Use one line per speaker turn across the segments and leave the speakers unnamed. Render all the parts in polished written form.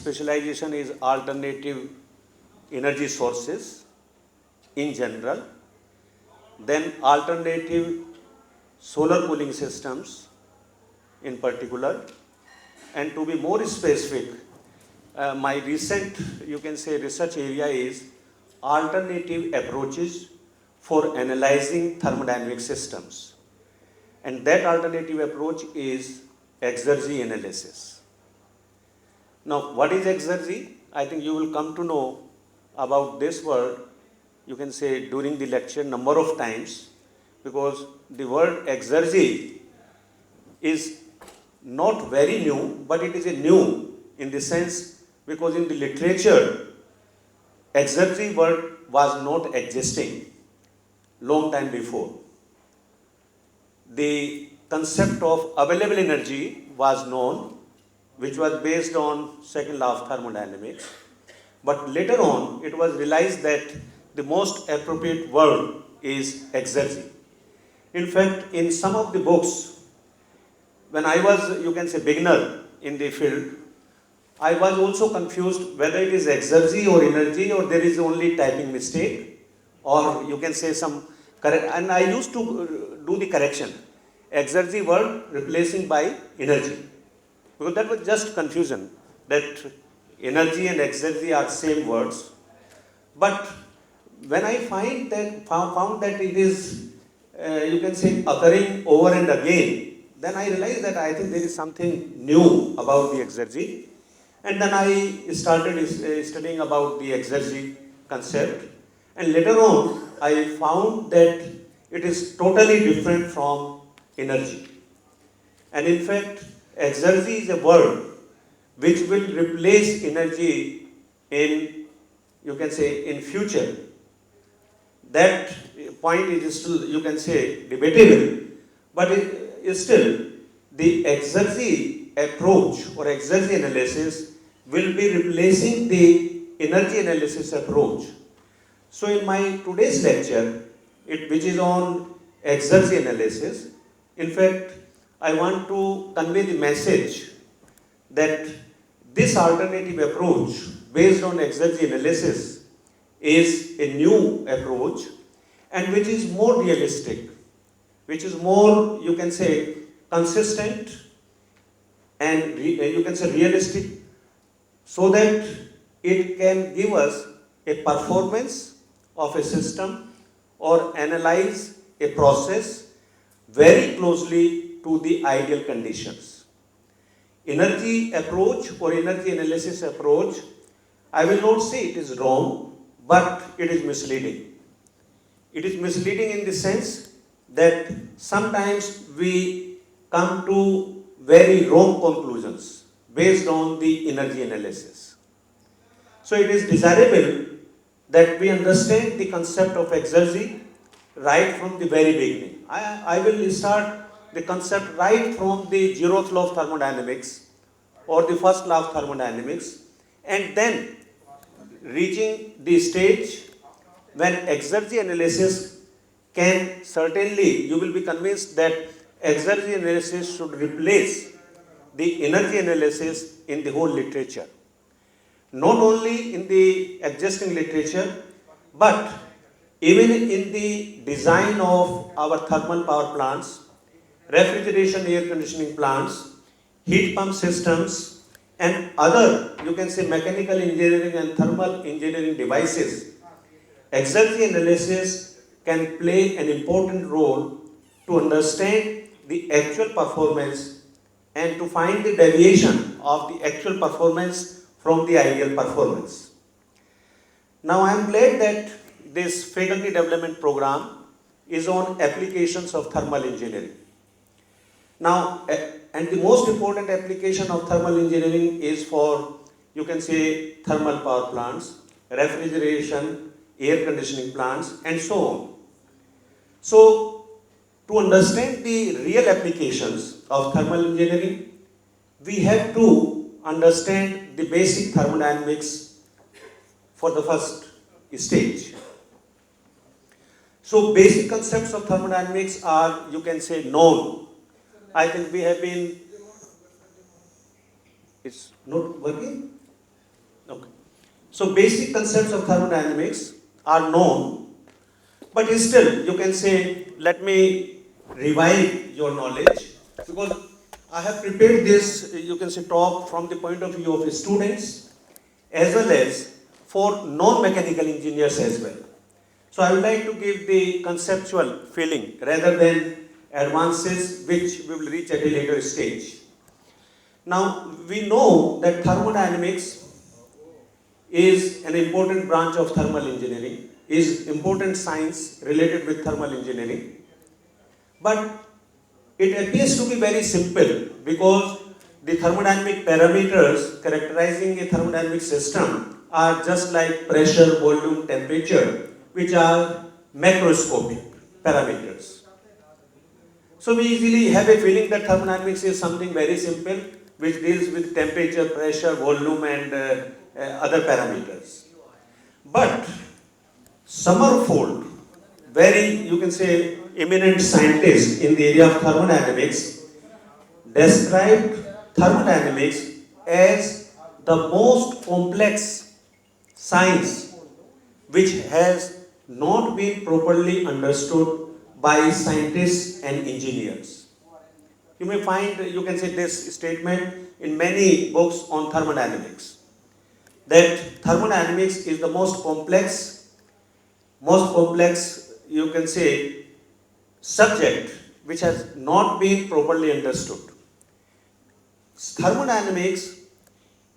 specialization is alternative energy sources in general, then alternative solar cooling systems in particular, and to be more specific, my recent, you can say, research area is alternative approaches for analyzing thermodynamic systems. And that alternative approach is exergy analysis. Now, what is exergy? I think you will come to know about this word, you can say, during the lecture number of times, because the word exergy is not very new, but it is a new in the sense because in the literature, exergy word was not existing long time before. The concept of available energy was known, which was based on second law of thermodynamics. But later on, it was realized that the most appropriate word is exergy. In fact, in some of the books, when I was, you can say, beginner in the field, I was also confused whether it is exergy or energy or there is only typing mistake or you can say some correct. And I used to do the correction. Exergy word replacing by energy. Because that was just confusion that energy and exergy are same words. But when I found that it is, you can say, occurring over and again, then I realized that I think there is something new about the exergy. And then I started studying about the exergy concept. And later on, I found that it is totally different from energy. And in fact, exergy is a word which will replace energy in, you can say, in future. That point is still, you can say, debatable, but it is still the exergy approach or exergy analysis will be replacing the energy analysis approach. So in my today's lecture, which is on exergy analysis, in fact, I want to convey the message that this alternative approach based on exergy analysis is a new approach and which is more realistic, which is more, you can say, consistent and you can say realistic, so that it can give us a performance of a system or analyze a process very closely to the ideal conditions. Energy approach or energy analysis approach, I will not say it is wrong, but it is misleading. It is misleading in the sense that sometimes we come to very wrong conclusions based on the energy analysis. So it is desirable that we understand the concept of exergy right from the very beginning. I will start the concept right from the zeroth law of thermodynamics or the first law of thermodynamics, and then reaching the stage when exergy analysis can certainly, you will be convinced that exergy analysis should replace the energy analysis in the whole literature. Not only in the existing literature, but even in the design of our thermal power plants, refrigeration air conditioning plants, heat pump systems, and other, you can say, mechanical engineering and thermal engineering devices, exergy analysis can play an important role to understand the actual performance and to find the deviation of the actual performance from the ideal performance. Now I am glad that this faculty development program is on applications of thermal engineering. Now, and the most important application of thermal engineering is for, you can say, thermal power plants, refrigeration, air conditioning plants, and so on. So, to understand the real applications of thermal engineering, we have to understand the basic thermodynamics for the first stage. So, basic concepts of thermodynamics are, you can say, known. I think we have been, it's not working? Okay. So basic concepts of thermodynamics are known, but still you can say, let me revive your knowledge, because I have prepared this, you can say, talk from the point of view of students as well as for non-mechanical engineers as well. So I would like to give the conceptual feeling rather than advances which we will reach at a later stage. Now we know that thermodynamics is an important branch of thermal engineering, is important science related with thermal engineering. But it appears to be very simple because the thermodynamic parameters characterizing a thermodynamic system are just like pressure, volume, temperature, which are macroscopic parameters. So we easily have a feeling that thermodynamics is something very simple which deals with temperature, pressure, volume and other parameters. But Summerford, very, you can say, eminent scientist in the area of thermodynamics, described thermodynamics as the most complex science which has not been properly understood by scientists and engineers. You may find, you can say, this statement in many books on thermodynamics, that thermodynamics is the most complex, you can say, subject which has not been properly understood. Thermodynamics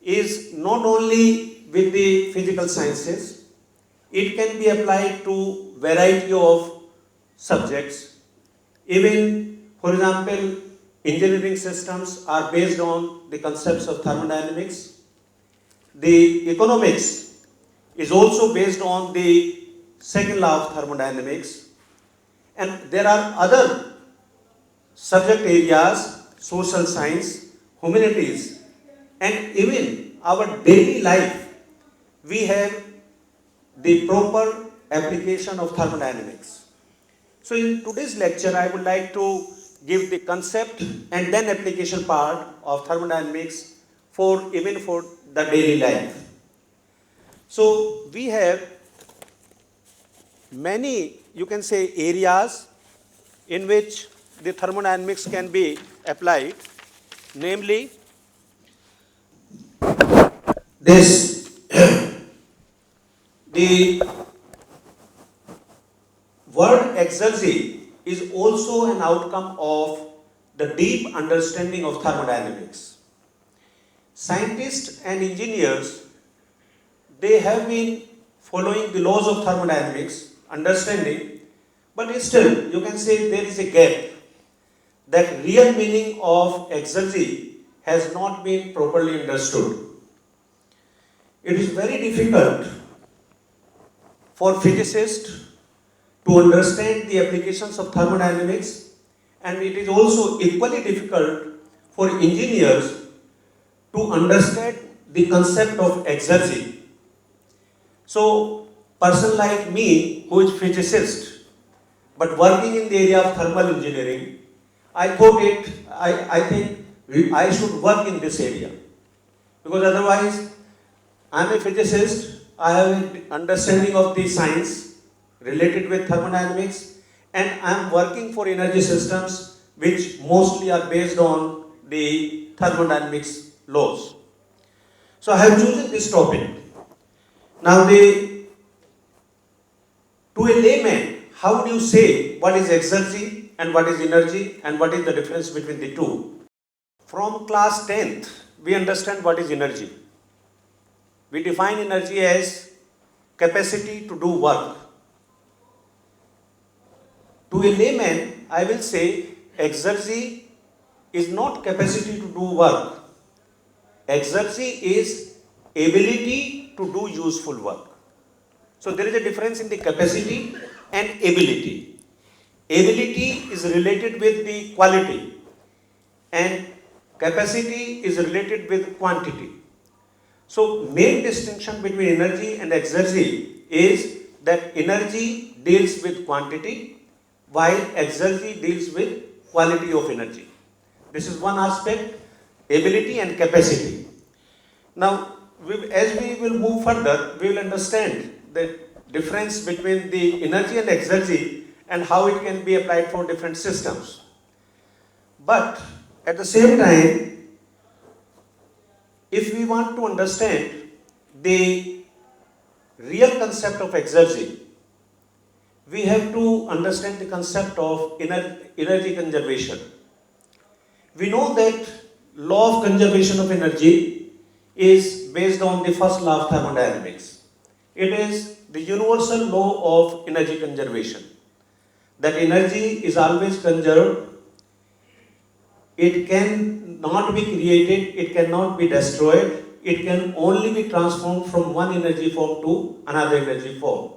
is not only with the physical sciences, it can be applied to variety of subjects. Even, for example, engineering systems are based on the concepts of thermodynamics. The economics is also based on the second law of thermodynamics. And there are other subject areas, social science, humanities, and even our daily life, we have the proper application of thermodynamics. So in today's lecture, I would like to give the concept and then application part of thermodynamics even for the daily life. So we have many, you can say, areas in which the thermodynamics can be applied, namely this the word exergy is also an outcome of the deep understanding of thermodynamics. Scientists and engineers, they have been following the laws of thermodynamics, understanding, but still you can say there is a gap, that real meaning of exergy has not been properly understood. It is very difficult for physicists to understand the applications of thermodynamics, and it is also equally difficult for engineers to understand the concept of exergy. So, person like me, who is physicist, but working in the area of thermal engineering, I think I should work in this area. Because otherwise, I am a physicist, I have an understanding of the science related with thermodynamics, and I am working for energy systems which mostly are based on the thermodynamics laws. So I have chosen this topic. Now, to a layman, how do you say what is exergy and what is energy and what is the difference between the two? From class 10th, we understand what is energy. We define energy as capacity to do work. To a layman, I will say exergy is not capacity to do work. Exergy is ability to do useful work. So there is a difference in the capacity and ability. Ability is related with the quality and capacity is related with quantity. So main distinction between energy and exergy is that energy deals with quantity while exergy deals with quality of energy. This is one aspect, ability and capacity. Now, as we will move further, we will understand the difference between the energy and exergy and how it can be applied for different systems. But at the same time, if we want to understand the real concept of exergy, we have to understand the concept of energy conservation. We know that law of conservation of energy is based on the first law of thermodynamics. It is the universal law of energy conservation, that energy is always conserved. It cannot be created, it cannot be destroyed, it can only be transformed from one energy form to another energy form.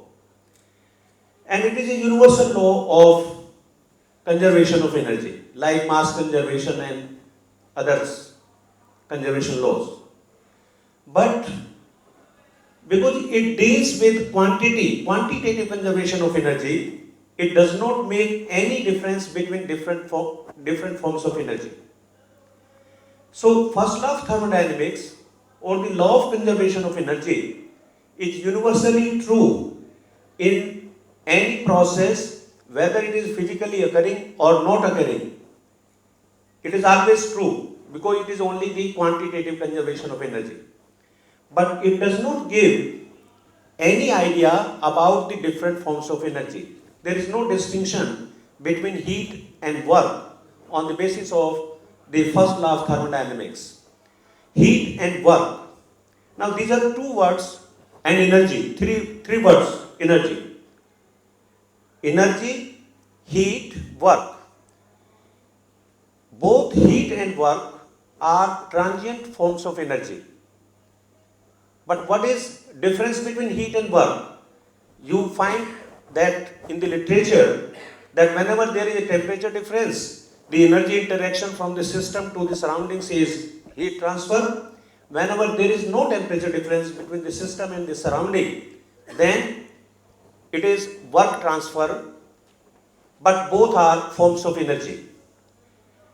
And it is a universal law of conservation of energy, like mass conservation and others conservation laws. But because it deals with quantitative conservation of energy, it does not make any difference between different forms of energy. So, first law of thermodynamics, or the law of conservation of energy, is universally true in any process, whether it is physically occurring or not occurring. It is always true because it is only the quantitative conservation of energy. But it does not give any idea about the different forms of energy. There is no distinction between heat and work on the basis of the first law of thermodynamics. Heat and work. Now these are two words, and energy, three words, energy. Energy, heat, work. Both heat and work are transient forms of energy. But what is difference between heat and work? You find that in the literature that whenever there is a temperature difference, the energy interaction from the system to the surroundings is heat transfer. Whenever there is no temperature difference between the system and the surrounding, then it is work transfer, but both are forms of energy.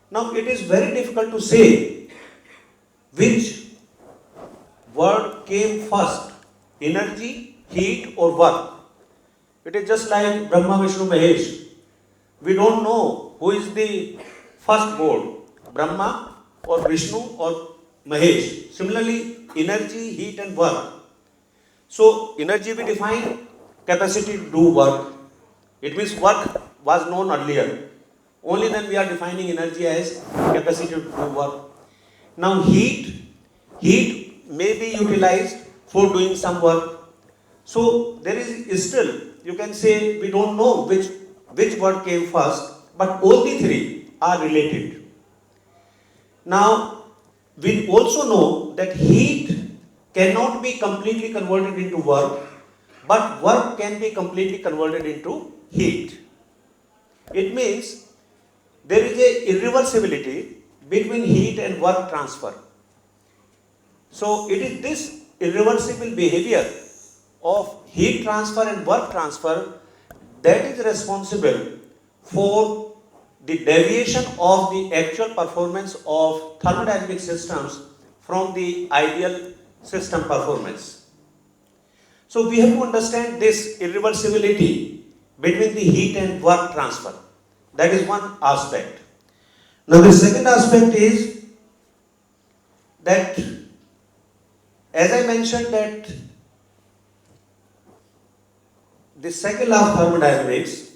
Now it is very difficult to say which word came first, energy, heat or work. It is just like Brahma, Vishnu, Mahesh. We don't know who is the first god, Brahma or Vishnu or Mahesh. Similarly, energy, heat and work. So, energy we define capacity to do work. It means work was known earlier. Only then we are defining energy as capacity to do work. Now, heat may be utilized for doing some work. So, there is still, you can say, we don't know which word came first, but all the three are related. Now, we also know that heat cannot be completely converted into work, but work can be completely converted into heat. It means there is a irreversibility between heat and work transfer. So it is this irreversible behavior of heat transfer and work transfer that is responsible for the deviation of the actual performance of thermodynamic systems from the ideal system performance. So we have to understand this irreversibility between the heat and work transfer. That is one aspect. Now the second aspect is that, as I mentioned, that the second law of thermodynamics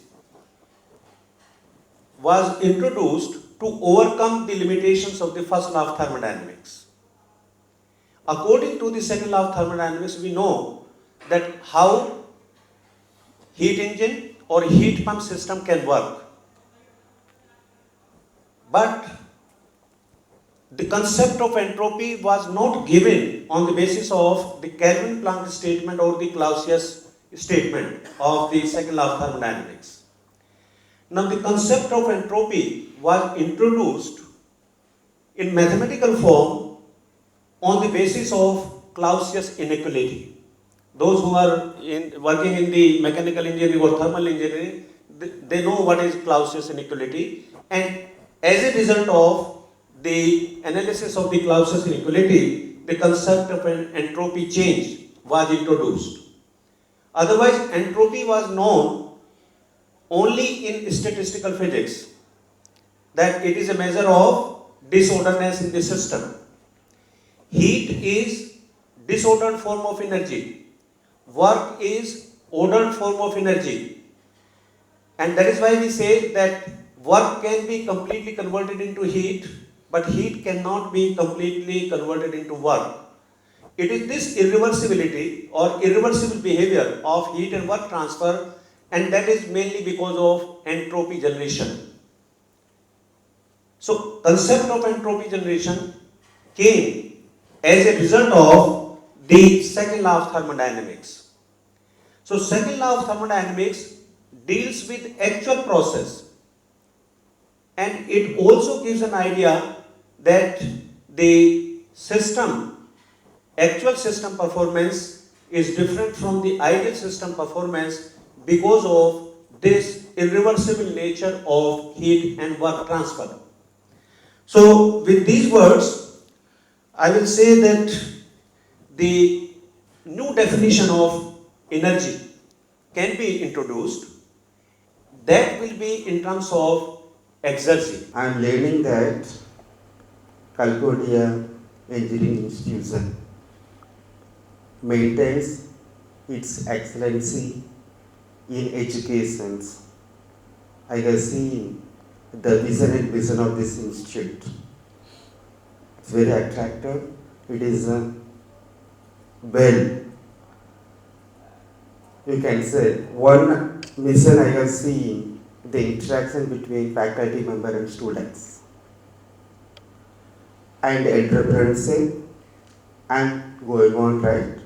was introduced to overcome the limitations of the first law of thermodynamics. According to the second law of thermodynamics, we know that how heat engine or heat pump system can work. But the concept of entropy was not given on the basis of the Kelvin-Planck statement or the Clausius statement of the second law of thermodynamics. Now the concept of entropy was introduced in mathematical form on the basis of Clausius inequality. Those who are working in the mechanical engineering or thermal engineering, they know what is Clausius inequality, and as a result of the analysis of the Clausius inequality, the concept of an entropy change was introduced. Otherwise, entropy was known only in statistical physics, that it is a measure of disorderness in the system. Heat is disordered form of energy. Work is ordered form of energy. And that is why we say that work can be completely converted into heat, but heat cannot be completely converted into work. It is this irreversibility or irreversible behavior of heat and work transfer, and that is mainly because of entropy generation. So, concept of entropy generation came as a result of the second law of thermodynamics. So, second law of thermodynamics deals with actual process, and it also gives an idea that the actual system performance is different from the ideal system performance because of this irreversible nature of heat and work transfer. So, with these words, I will say that the new definition of energy can be introduced. That will be in terms of exergy.
I am learning that Galgotias Engineering Institution maintains its excellency in education. I have seen the vision and vision of this institute. It's very attractive. It is well, you can say, one mission I have seen the interaction between faculty member and students, and entrepreneurship and going on, right?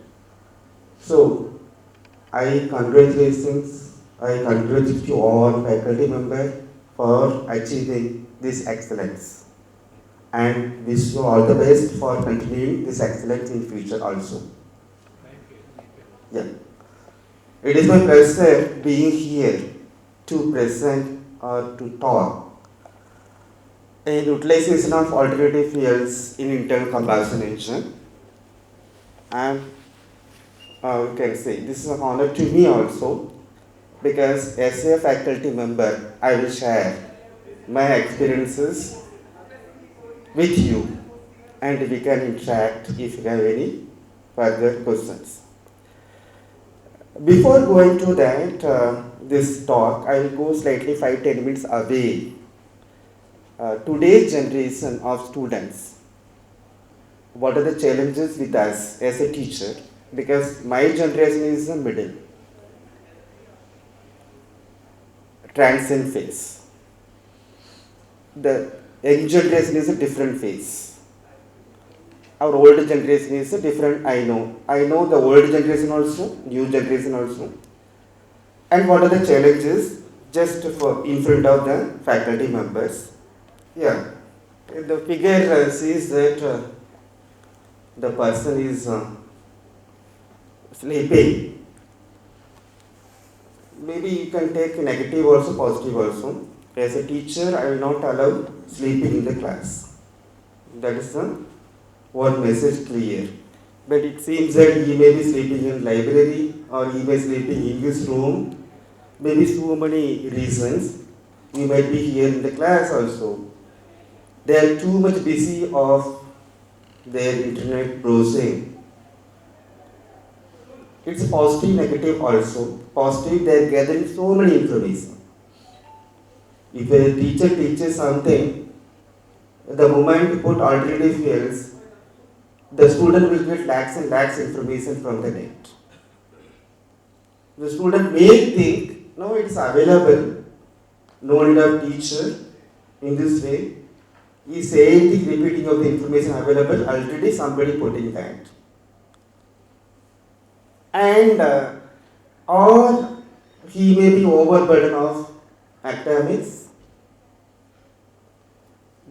So I congratulate you all faculty members for achieving this excellence, and wish you all the best for continuing this excellence in future also. Yeah. It is my pleasure being here to present or to talk in utilization of alternative fuels in internal combustion engine. And you can say this is an honor to me also, because as a faculty member, I will share my experiences with you, and we can interact if you have any further questions. Before going to that, this talk, I will go slightly 5-10 minutes away. Today's generation of students, what are the challenges with us as a teacher? Because my generation is the middle, transient phase. The young generation is a different phase. Our old generation is a different, I know the old generation also, new generation also. And what are the challenges just for in front of the faculty members? Yeah, the figure sees that the person is sleeping. Maybe you can take negative also, positive also. As a teacher, I will not allow sleeping in the class. That is the one message clear. But it seems that he may be sleeping in library, or he may be sleeping in his room. Maybe so many reasons. He might be here in the class also. They are too much busy of their internet browsing. It's positive, negative also. Positive, they are gathering so many information. If a teacher teaches something, the moment you put alternative fuels, the student will get lakhs and lakhs information from the net. The student may think, no, it's available, no need of teacher. In this way, he is saying the repeating of the information available, already somebody putting that. And or he may be overburden of academics.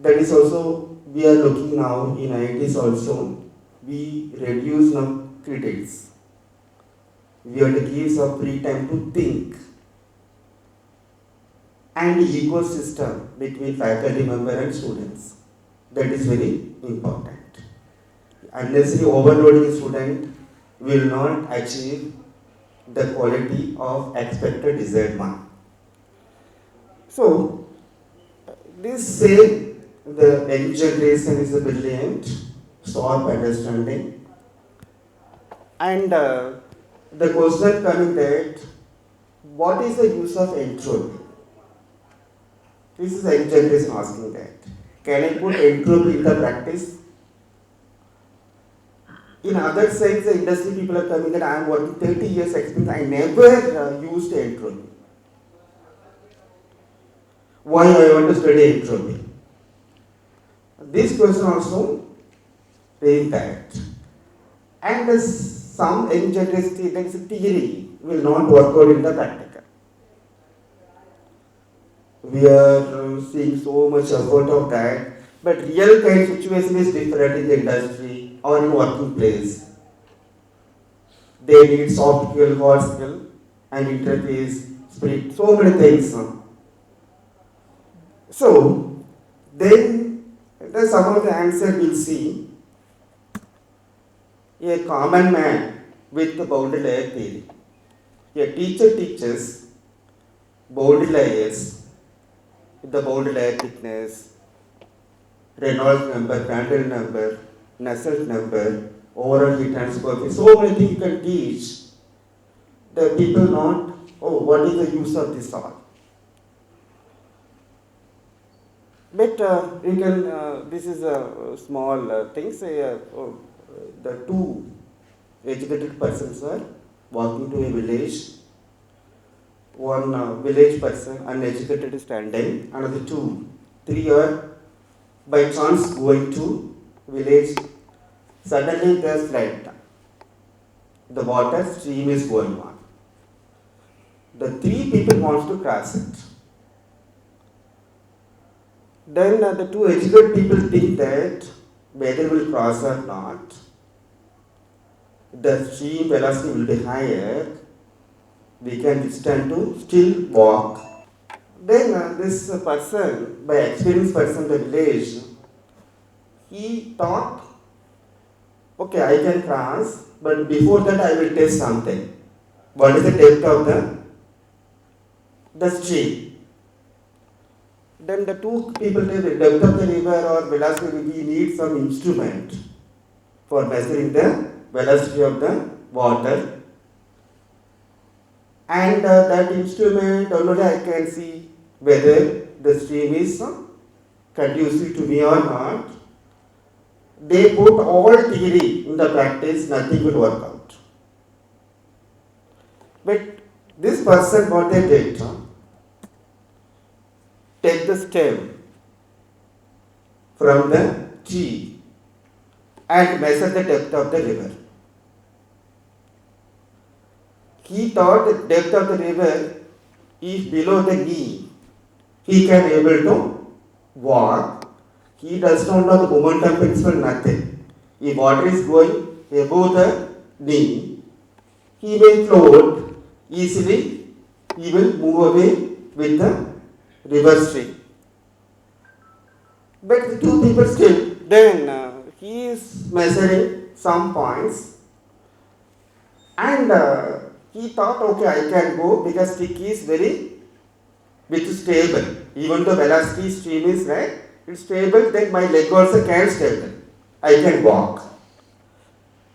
That is also, we are looking now in IITs also, we reduce now critics. We have to give some free time to think. And ecosystem between faculty member and students. That is very important. unnecessary overloading student will not achieve the quality of expected desired mark. So, this say the young generation is a brilliant, sharp understanding, and the question coming that what is the use of entropy? This is the young generation asking that. Can I put entropy in the practice? In other sense, the industry people are coming that I am working 30 years experience, I never used entropy. Why I want to study entropy? This question also raised that. And some young generation think that is a theory will not work out in the practical. We are seeing so much effort of that, but real kind situation is different in the industry or in working place. They need soft skill, hard skill, and interface, spirit, so many things. So, then some of the answer we'll see. A common man with the boundary layer theory. A teacher teaches boundary layers, the boundary layer thickness, Reynolds number, Prandtl number, Nusselt number, overall heat transfer, so many things you can teach. The people not, oh, what is the use of this all? But you can, this is a small thing, say the two educated persons were walking to a village. One village person, uneducated, is standing, another two, three are by chance going to village. Suddenly there's flood. The water stream is going on. The three people wants to cross it. Then the two educated people think that whether will cross or not, the stream velocity will be higher, we can withstand to still walk. Then this person, by experienced person in the village, he thought, okay, I can cross, but before that I will test something. What is the depth of the stream? Then the two people tell the depth of the river or velocity, we need some instrument for measuring the velocity of the water. And that instrument, only I can see whether the stream is conducive to me or not. They put all theory in the practice, nothing will work out. But this person, what they did, take the stem from the tree and measure the depth of the river. He thought the depth of the river is below the knee. He can able to walk. He does not know the momentum principle, nothing. If water is going above the knee, he may float easily. He will move away with the river stream. But the two people still, then he is measuring some points and he thought, okay, I can go because stick is very stable. Even though velocity stream is right, it's stable, then my leg also can stable. I can walk.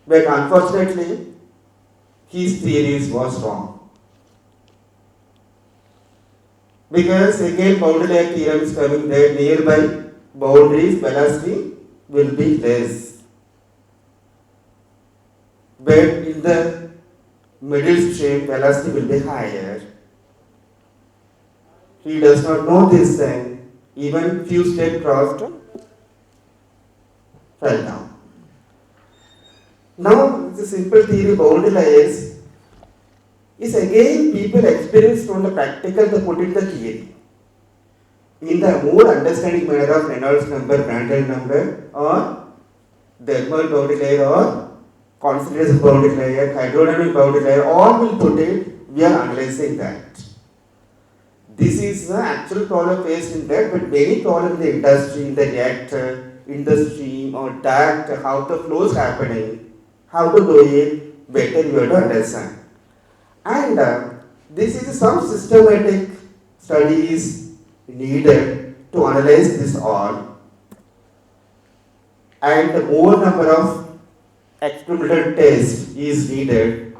But unfortunately, his theories was wrong. Because again, boundary layer theorem is coming there, nearby boundaries, velocity will be less. But in the middle stream, velocity will be higher. He does not know this thing. Even few steps crossed, fell down. Now, the simple theory boundary layers is again people experienced on the practical to put in the theory. In the more understanding manner of Reynolds number, Prandtl number, or thermal boundary layer, or concentration boundary layer, hydrodynamic boundary layer, all will put it, we are analyzing that. This is the actual problem faced in that, but many problems in the industry, in the reactor, in the stream or that how the flow is happening, how to do it better you have to understand. And this is some systematic studies needed to analyze this all, and more number of experimental tests is needed.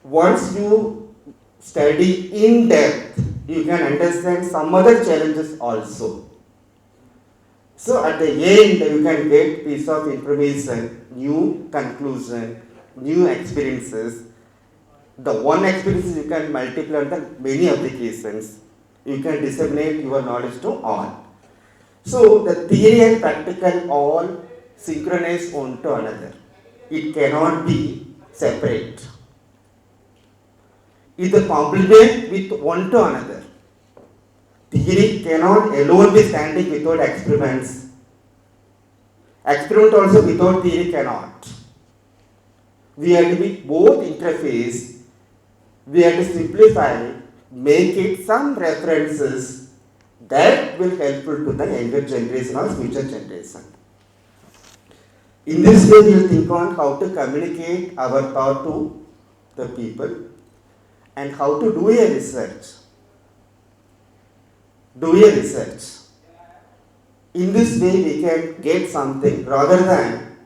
Once you study in depth, you can understand some other challenges also. So at the end, you can get piece of information, new conclusion, new experiences. The one experience you can multiply on the many applications. You can disseminate your knowledge to all. So the theory and practical all synchronize one to another. It cannot be separate. Either complement with one to another. Theory cannot alone be standing without experiments. Experiment also without theory cannot. We have to be both interface. We have to simplify, make it some references that will helpful to the younger generation or future generation. In this way, we will think on how to communicate our thought to the people and how to do a research. In this way, we can get something rather than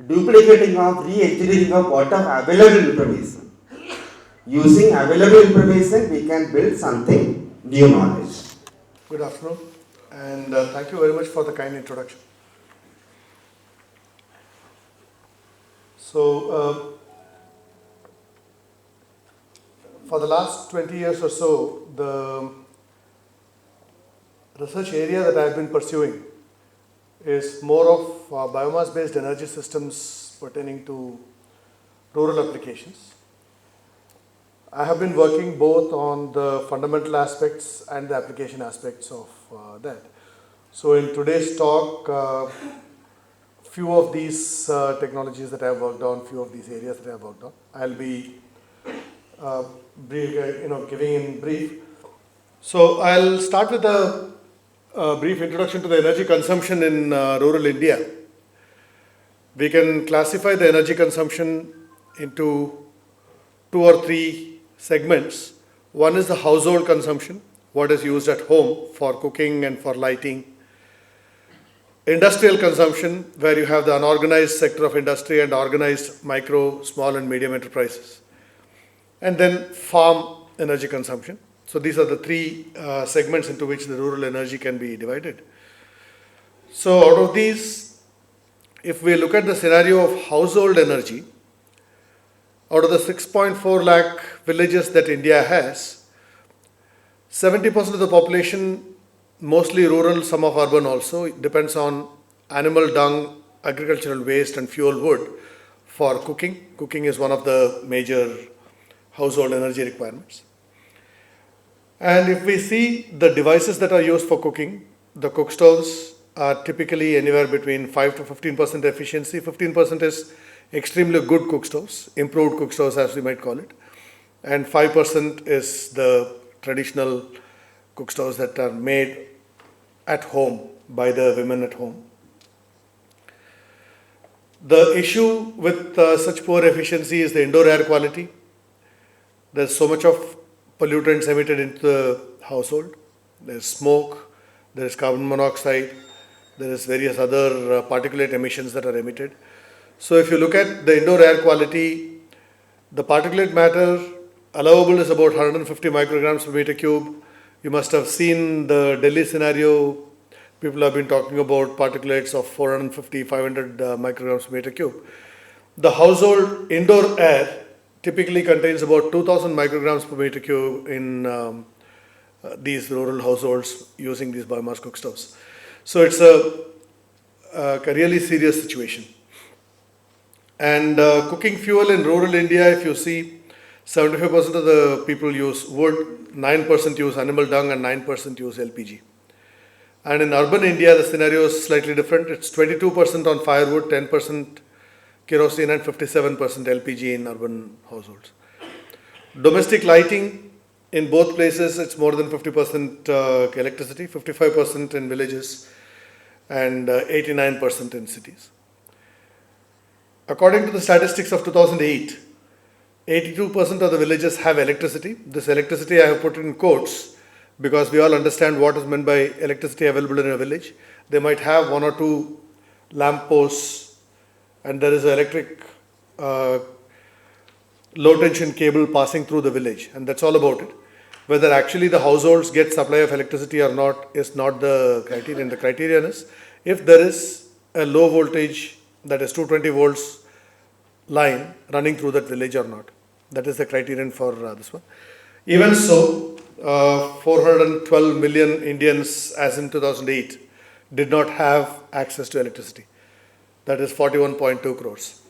duplicating of re-engineering of whatever available information. Using available information, we can build something new knowledge.
Good afternoon, and thank you very much for the kind introduction. So, for the last 20 years or so, the research area that I have been pursuing is more of biomass-based energy systems pertaining to rural applications. I have been working both on the fundamental aspects and the application aspects of that. So in today's talk, few of these technologies that I have worked on, few of these areas that I have worked on, I'll be giving in brief. So I'll start with a brief introduction to the energy consumption in rural India. We can classify the energy consumption into 2 or 3 segments. One is the household consumption, what is used at home for cooking and for lighting. Industrial consumption, where you have the unorganized sector of industry and organized micro, small and medium enterprises. And then farm energy consumption. So these are the 3 segments into which the rural energy can be divided. So out of these, if we look at the scenario of household energy, out of the 6.4 lakh villages that India has, 70% of the population, mostly rural, some of urban also, it depends on animal dung, agricultural waste and fuel wood for cooking. Cooking is one of the major household energy requirements. And if we see the devices that are used for cooking, the cook stoves are typically anywhere between 5 to 15% efficiency. 15% is extremely good cook stoves, improved cook stoves as we might call it. And 5% is the traditional cook stoves that are made at home by the women at home. The issue with such poor efficiency is the indoor air quality. There's so much of pollutants emitted into the household. There's smoke, there is carbon monoxide, there is various other particulate emissions that are emitted. So if you look at the indoor air quality, the particulate matter allowable is about 150 micrograms per meter cube. You must have seen the Delhi scenario. People have been talking about particulates of 450, 500 micrograms per meter cube. The household indoor air typically contains about 2000 micrograms per meter cube in these rural households using these biomass cook stoves. So it's a really serious situation. And cooking fuel in rural India, if you see, 75% of the people use wood, 9% use animal dung and 9% use LPG. And in urban India, the scenario is slightly different. It's 22% on firewood, 10% kerosene and 57% LPG in urban households. Domestic lighting, in both places, it's more than 50% electricity, 55% in villages. and 89% in cities. According to the statistics of 2008, 82% of the villages have electricity. This electricity I have put in quotes because we all understand what is meant by electricity available in a village. They might have one or two lamp posts and there is an electric low tension cable passing through the village, and that's all about it. Whether actually the households get supply of electricity or not is not the criterion. The criterion is if there is a low voltage, that is 220 volts line running through that village or not. That is the criterion for this one. Even so, 412 million Indians as in 2008 did not have access to electricity. That is 41.2 crores.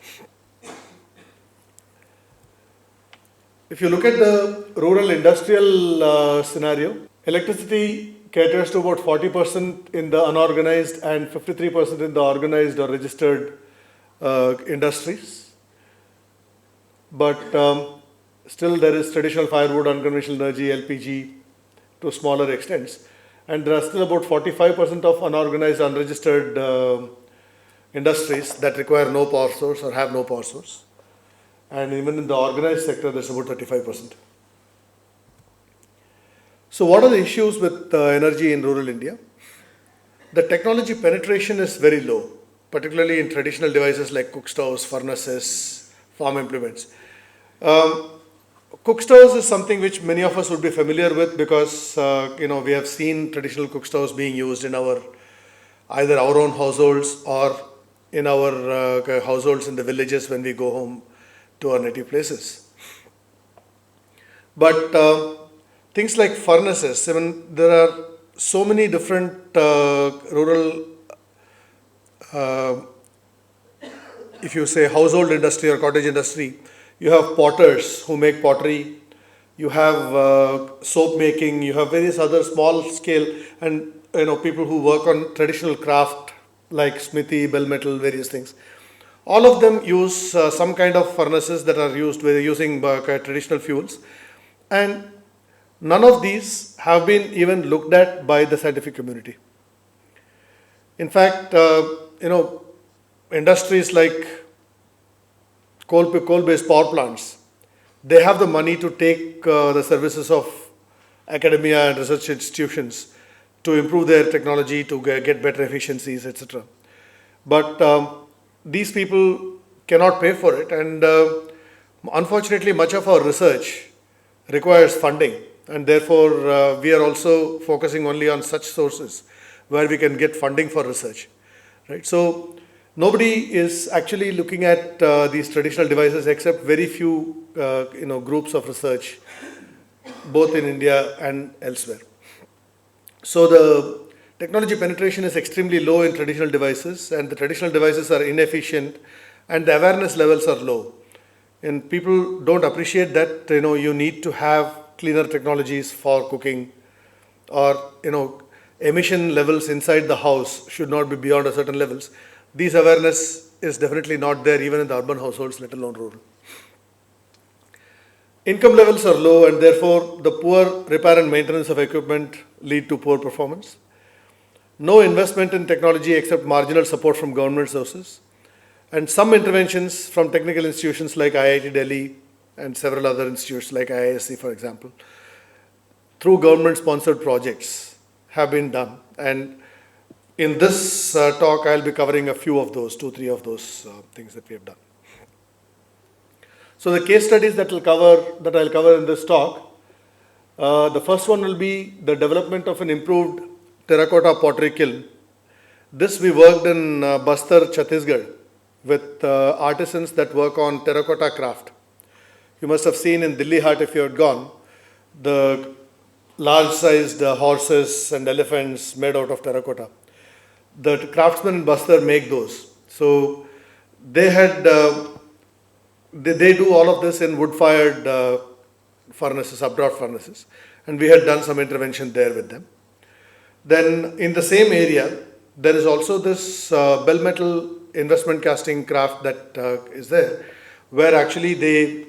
If you look at the rural industrial scenario, electricity caters to about 40% in the unorganized and 53% in the organized or registered industries. But still there is traditional firewood, unconventional energy, LPG to smaller extents. And there are still about 45% of unorganized, unregistered industries that require no power source or have no power source. And even in the organized sector, there's about 35%. So what are the issues with energy in rural India? The technology penetration is very low, particularly in traditional devices like cook stoves, furnaces, farm implements. Cook stoves is something which many of us would be familiar with because we have seen traditional cook stoves being used in either our own households or in our households in the villages when we go home to our native places. But things like furnaces, there are so many different rural, if you say household industry or cottage industry, you have potters who make pottery, you have soap making, you have various other small scale and people who work on traditional craft like smithy, bell metal, various things. All of them use some kind of furnaces that are used with using traditional fuels, and none of these have been even looked at by the scientific community. In fact, industries like coal-based power plants, they have the money to take the services of academia and research institutions to improve their technology, to get better efficiencies, etc. But these people cannot pay for it, and unfortunately much of our research requires funding, and therefore we are also focusing only on such sources where we can get funding for research, right? So nobody is actually looking at these traditional devices except very few groups of research, both in India and elsewhere. So the technology penetration is extremely low in traditional devices, and the traditional devices are inefficient and the awareness levels are low. And people don't appreciate that you need to have cleaner technologies for cooking, or emission levels inside the house should not be beyond a certain levels. These awareness is definitely not there even in the urban households, let alone rural. Income levels are low, and therefore the poor repair and maintenance of equipment lead to poor performance. No investment in technology except marginal support from government sources, and some interventions from technical institutions like IIT Delhi and several other institutes like IISc, for example, through government-sponsored projects have been done. And in this talk, I'll be covering a few of those, 2-3 of those things that we have done. So the case studies that I'll cover in this talk, the first one will be the development of an improved terracotta pottery kiln. This we worked in Bastar, Chhattisgarh, with artisans that work on terracotta craft. You must have seen in Delhi Haat, if you had gone, the large-sized horses and elephants made out of terracotta. The craftsmen in Bastar make those. So they had, they do all of this in wood-fired furnaces, updraft furnaces, and we had done some intervention there with them. Then in the same area, there is also this bell metal investment casting craft that is there, where actually they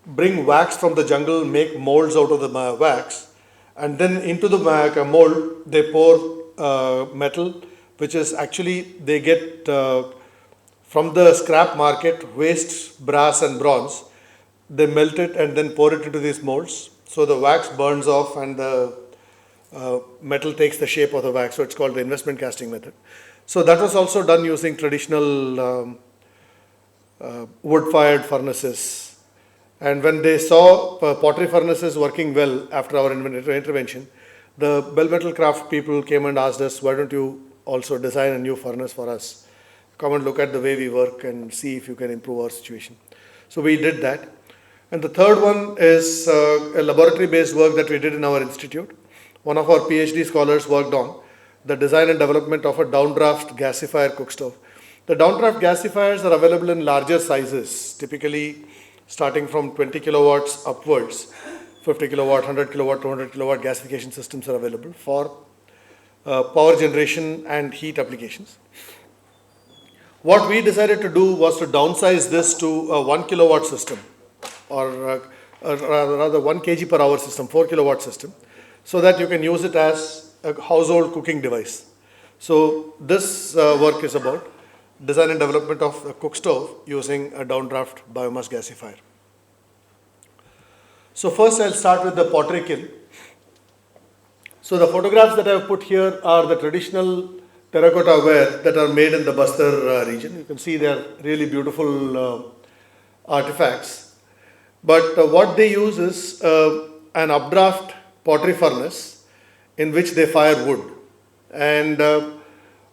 bring wax from the jungle, make molds out of the wax, and then into the mold they pour metal, which is actually they get from the scrap market waste brass and bronze. They melt it and then pour it into these molds. So the wax burns off and the metal takes the shape of the wax. So it's called the investment casting method. So that was also done using traditional wood-fired furnaces. And when they saw pottery furnaces working well after our intervention, the bell metal craft people came and asked us, why don't you also design a new furnace for us? Come and look at the way we work and see if you can improve our situation. So we did that. And the third one is a laboratory-based work that we did in our institute. One of our PhD scholars worked on the design and development of a downdraft gasifier cook stove. The downdraft gasifiers are available in larger sizes, typically starting from 20 kilowatts upwards. 50 kilowatt, 100 kilowatt, 200 kilowatt gasification systems are available for power generation and heat applications. What we decided to do was to downsize this to a 1 kilowatt system, or rather 1 kg per hour system, 4 kilowatt system, so that you can use it as a household cooking device. So this work is about design and development of a cook stove using a downdraft biomass gasifier. So first I'll start with the pottery kiln. So the photographs that I have put here are the traditional terracotta ware that are made in the Bastar region. You can see they are really beautiful artifacts. But what they use is an updraft pottery furnace in which they fire wood. And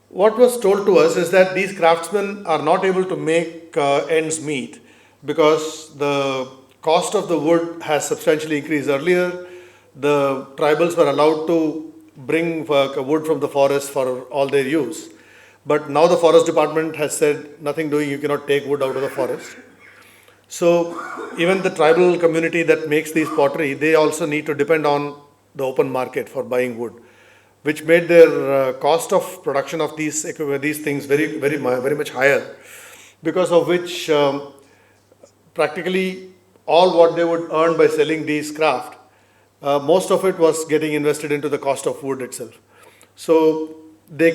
what was told to us is that these craftsmen are not able to make ends meet because the cost of the wood has substantially increased. Earlier, the tribals were allowed to bring wood from the forest for all their use. But now the forest department has said, nothing doing, you cannot take wood out of the forest. So even the tribal community that makes these pottery, they also need to depend on the open market for buying wood, which made their cost of production of these things very much higher, because of which practically all what they would earn by selling these craft, most of it was getting invested into the cost of wood itself. So they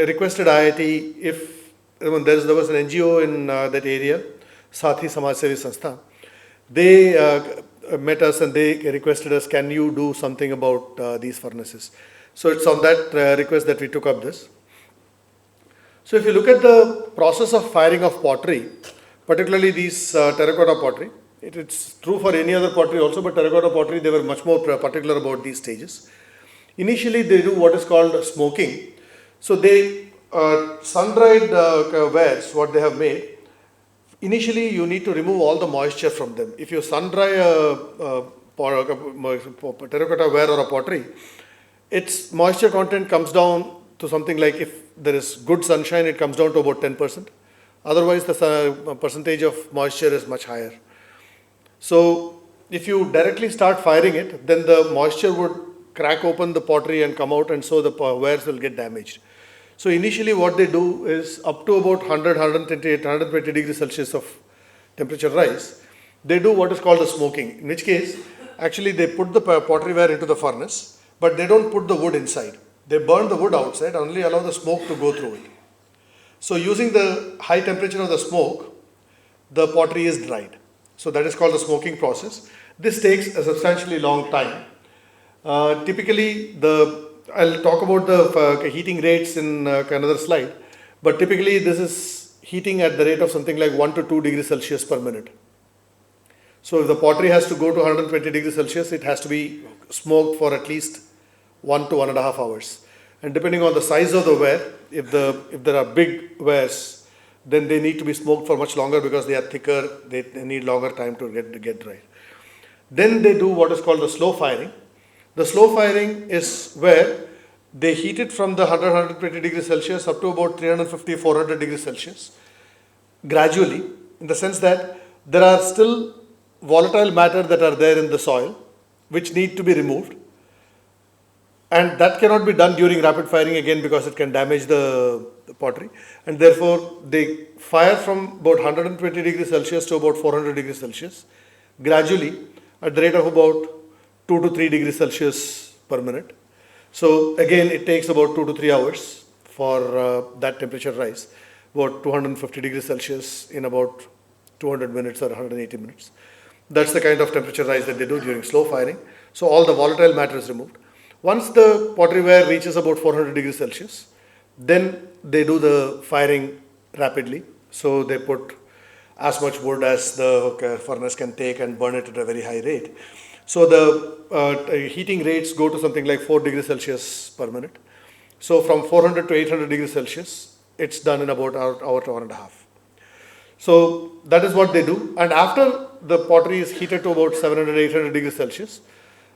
requested IIT if there was an NGO in that area, Sathi Samaj Sevi Sanstha. They met us and they requested us, can you do something about these furnaces? So it's on that request that we took up this. So if you look at the process of firing of pottery, particularly these terracotta pottery, it's true for any other pottery also, but terracotta pottery, they were much more particular about these stages. Initially, they do what is called smoking. So they sun-dried wares, what they have made. Initially, you need to remove all the moisture from them. If you sun-dry a terracotta ware or a pottery, its moisture content comes down to something like, if there is good sunshine, it comes down to about 10%. Otherwise, the percentage of moisture is much higher. So if you directly start firing it, then the moisture would crack open the pottery and come out, and so the wares will get damaged. So initially what they do is up to about 120 degrees Celsius of temperature rise, they do what is called the smoking, in which case actually they put the pottery ware into the furnace, but they don't put the wood inside. They burn the wood outside, only allow the smoke to go through it. So using the high temperature of the smoke, the pottery is dried. So that is called the smoking process. This takes a substantially long time. Typically, I'll talk about the heating rates in another slide, but typically this is heating at the rate of something like 1 to 2 degrees Celsius per minute. So if the pottery has to go to 120 degrees Celsius, it has to be smoked for at least 1 to 1.5 hours. And depending on the size of the ware, if there are big wares, then they need to be smoked for much longer because they are thicker, they need longer time to get dry. Then they do what is called the slow firing. The slow firing is where they heat it from the 120 degrees Celsius up to about 350-400 degrees Celsius gradually, in the sense that there are still volatile matter that are there in the soil which need to be removed, and that cannot be done during rapid firing again because it can damage the pottery, and therefore they fire from about 120 degrees Celsius to about 400 degrees Celsius gradually at the rate of about 2 to 3 degrees Celsius per minute. So again, it takes about 2 to 3 hours for that temperature rise, about 250 degrees Celsius in about 200 minutes or 180 minutes. That's the kind of temperature rise that they do during slow firing. So all the volatile matter is removed. Once the pottery ware reaches about 400 degrees Celsius, then they do the firing rapidly. So they put as much wood as the furnace can take and burn it at a very high rate. So the heating rates go to something like 4 degrees Celsius per minute. So from 400 to 800 degrees Celsius, it's done in about an hour to hour and a half. So that is what they do. And after the pottery is heated to about 700, 800 degrees Celsius,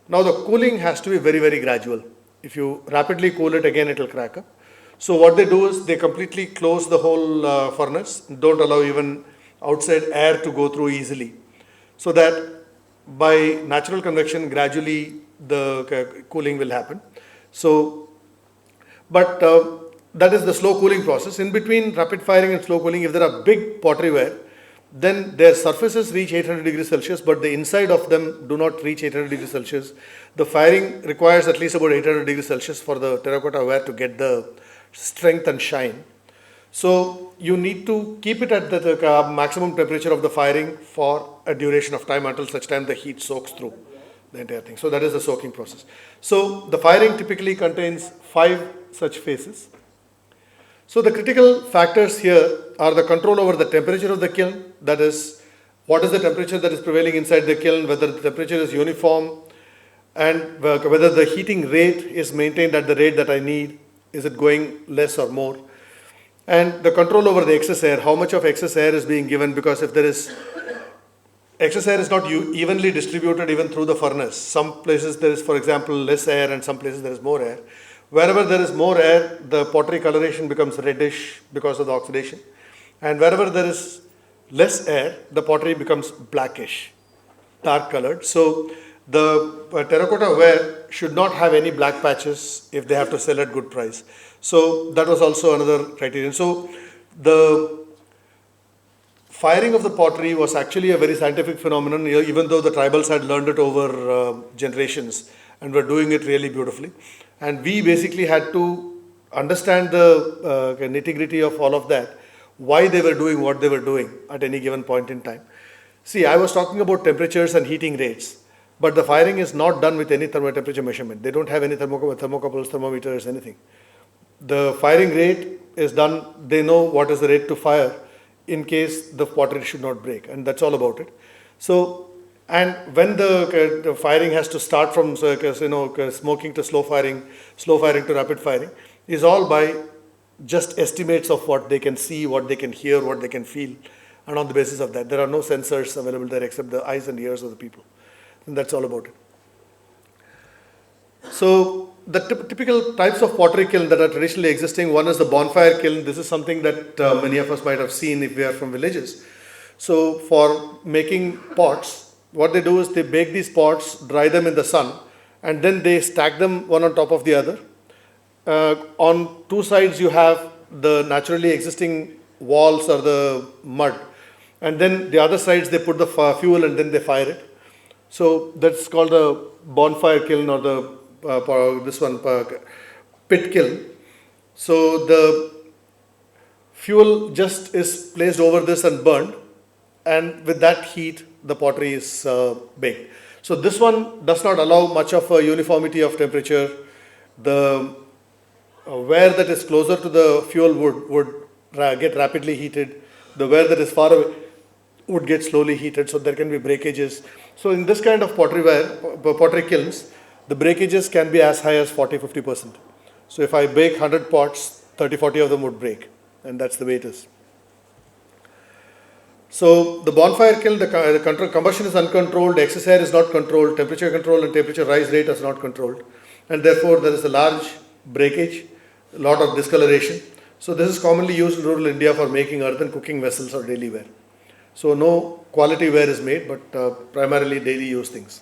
now the cooling has to be very, very gradual. If you rapidly cool it, again it will crack up. So what they do is they completely close the whole furnace, don't allow even outside air to go through easily. So that by natural convection, gradually the cooling will happen. So, but that is the slow cooling process. In between rapid firing and slow cooling, if there are big pottery ware, then their surfaces reach 800 degrees Celsius, but the inside of them do not reach 800 degrees Celsius. The firing requires at least about 800 degrees Celsius for the terracotta ware to get the strength and shine. So you need to keep it at the maximum temperature of the firing for a duration of time until such time the heat soaks through the entire thing. So that is the soaking process. So the firing typically contains 5 such phases. So the critical factors here are the control over the temperature of the kiln, that is, what is the temperature that is prevailing inside the kiln, whether the temperature is uniform, and whether the heating rate is maintained at the rate that I need, is it going less or more, and the control over the excess air, how much of excess air is being given, because if there is excess air is not evenly distributed even through the furnace. Some places there is, for example, less air, and some places there is more air. Wherever there is more air, the pottery coloration becomes reddish because of the oxidation. And wherever there is less air, the pottery becomes blackish, dark colored. So the terracotta ware should not have any black patches if they have to sell at good price. So that was also another criterion. So the firing of the pottery was actually a very scientific phenomenon, even though the tribals had learned it over generations and were doing it really beautifully. And we basically had to understand the nitty-gritty of all of that, why they were doing what they were doing at any given point in time. See, I was talking about temperatures and heating rates, but the firing is not done with any thermotemperature measurement. They don't have any thermocouples, thermometers, anything. The firing rate is done, they know what is the rate to fire in case the pottery should not break, and that's all about it. So, and when the firing has to start from smoking to slow firing to rapid firing, is all by just estimates of what they can see, what they can hear, what they can feel, and on the basis of that, there are no sensors available there except the eyes and ears of the people, and that's all about it. So the typical types of pottery kiln that are traditionally existing, one is the bonfire kiln. This is something that many of us might have seen if we are from villages. So for making pots, what they do is they bake these pots, dry them in the sun, and then they stack them one on top of the other. On 2 sides you have the naturally existing walls or the mud, and then the other sides they put the fuel and then they fire it. So that's called a bonfire kiln, or the pit kiln. So the fuel just is placed over this and burned, and with that heat the pottery is baked. So this one does not allow much of a uniformity of temperature. The ware that is closer to the fuel would get rapidly heated. The ware that is far away would get slowly heated, so there can be breakages. So in this kind of pottery kilns, the breakages can be as high as 40-50%. So if I bake 100 pots, 30-40 of them would break, and that's the way it is. So the bonfire kiln, the combustion is uncontrolled, excess air is not controlled, temperature control and temperature rise rate is not controlled, and therefore there is a large breakage, a lot of discoloration. So this is commonly used in rural India for making earthen cooking vessels or daily ware. So no quality ware is made, but primarily daily use things.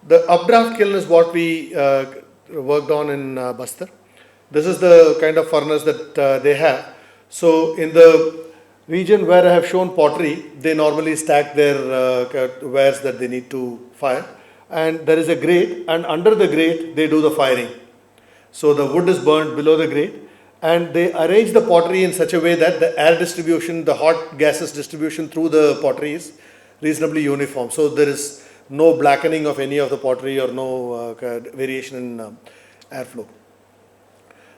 The updraft kiln is what we worked on in Bastar. This is the kind of furnace that they have. So in the region where I have shown pottery, they normally stack their wares that they need to fire. and there is a grate, and under the grate they do the firing. So the wood is burned below the grate, and they arrange the pottery in such a way that the air distribution, the hot gases distribution through the pottery is reasonably uniform. So there is no blackening of any of the pottery or no variation in airflow.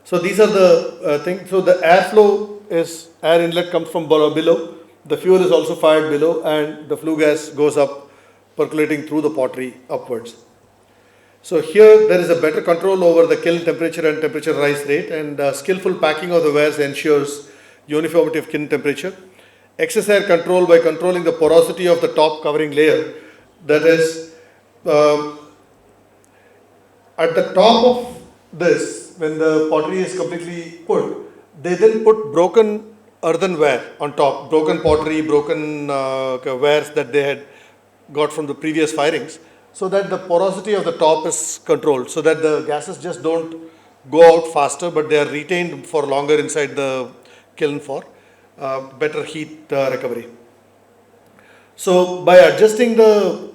So these are the things. So the airflow is, air inlet comes from below, the fuel is also fired below, and the flue gas goes up, percolating through the pottery upwards. So here there is a better control over the kiln temperature and temperature rise rate, and skillful packing of the wares ensures uniformity of kiln temperature. Excess air control by controlling the porosity of the top covering layer, that is at the top of this, when the pottery is completely put, they then put broken earthenware on top, broken pottery, broken wares that they had got from the previous firings, so that the porosity of the top is controlled, so that the gases just don't go out faster, but they are retained for longer inside the kiln for better heat recovery. So by adjusting the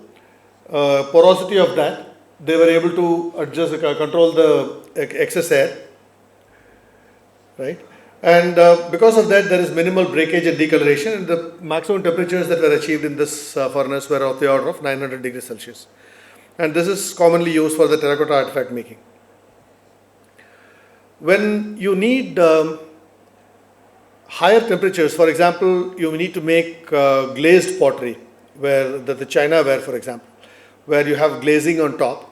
porosity of that, they were able to adjust, control the excess air, right? And because of that, there is minimal breakage and decoloration, and the maximum temperatures that were achieved in this furnace were of the order of 900 degrees Celsius. And this is commonly used for the terracotta artifact making. When you need higher temperatures, for example, you need to make glazed pottery, where the China ware, for example, where you have glazing on top,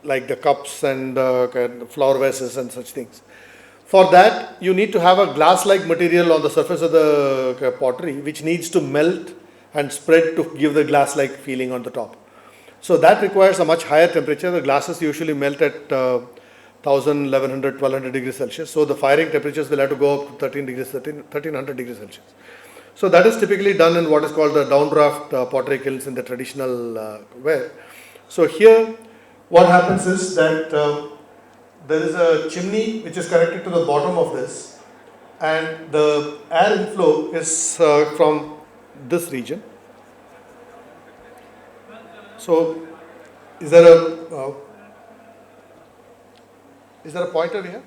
like the cups and flower vases and such things. For that, you need to have a glass-like material on the surface of the pottery, which needs to melt and spread to give the glass-like feeling on the top. So that requires a much higher temperature. The glasses usually melt at 1000, 1100, 1200 degrees Celsius. So the firing temperatures will have to go up to 1300 degrees Celsius. So that is typically done in what is called the downdraft pottery kilns in the traditional ware. So here, what happens is that there is a chimney which is connected to the bottom of this, and the air inflow is from this region. So, is there a pointer here?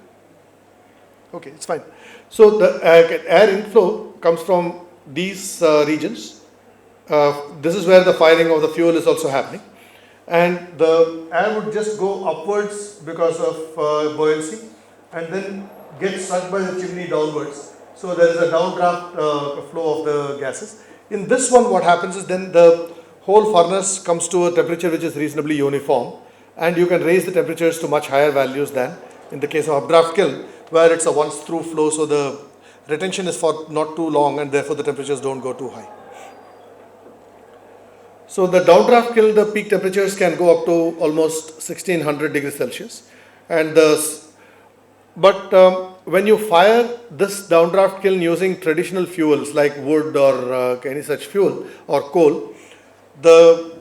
Okay, it's fine. So the air inflow comes from these regions. This is where the firing of the fuel is also happening, and the air would just go upwards because of buoyancy, and then get sucked by the chimney downwards. So there is a downdraft flow of the gases. In this one, what happens is then the whole furnace comes to a temperature which is reasonably uniform, and you can raise the temperatures to much higher values than in the case of updraft kiln, where it's a once through flow, so the retention is for not too long, and therefore the temperatures don't go too high. So the downdraft kiln, the peak temperatures can go up to almost 1600 degrees Celsius, and when you fire this downdraft kiln using traditional fuels like wood or any such fuel or coal, the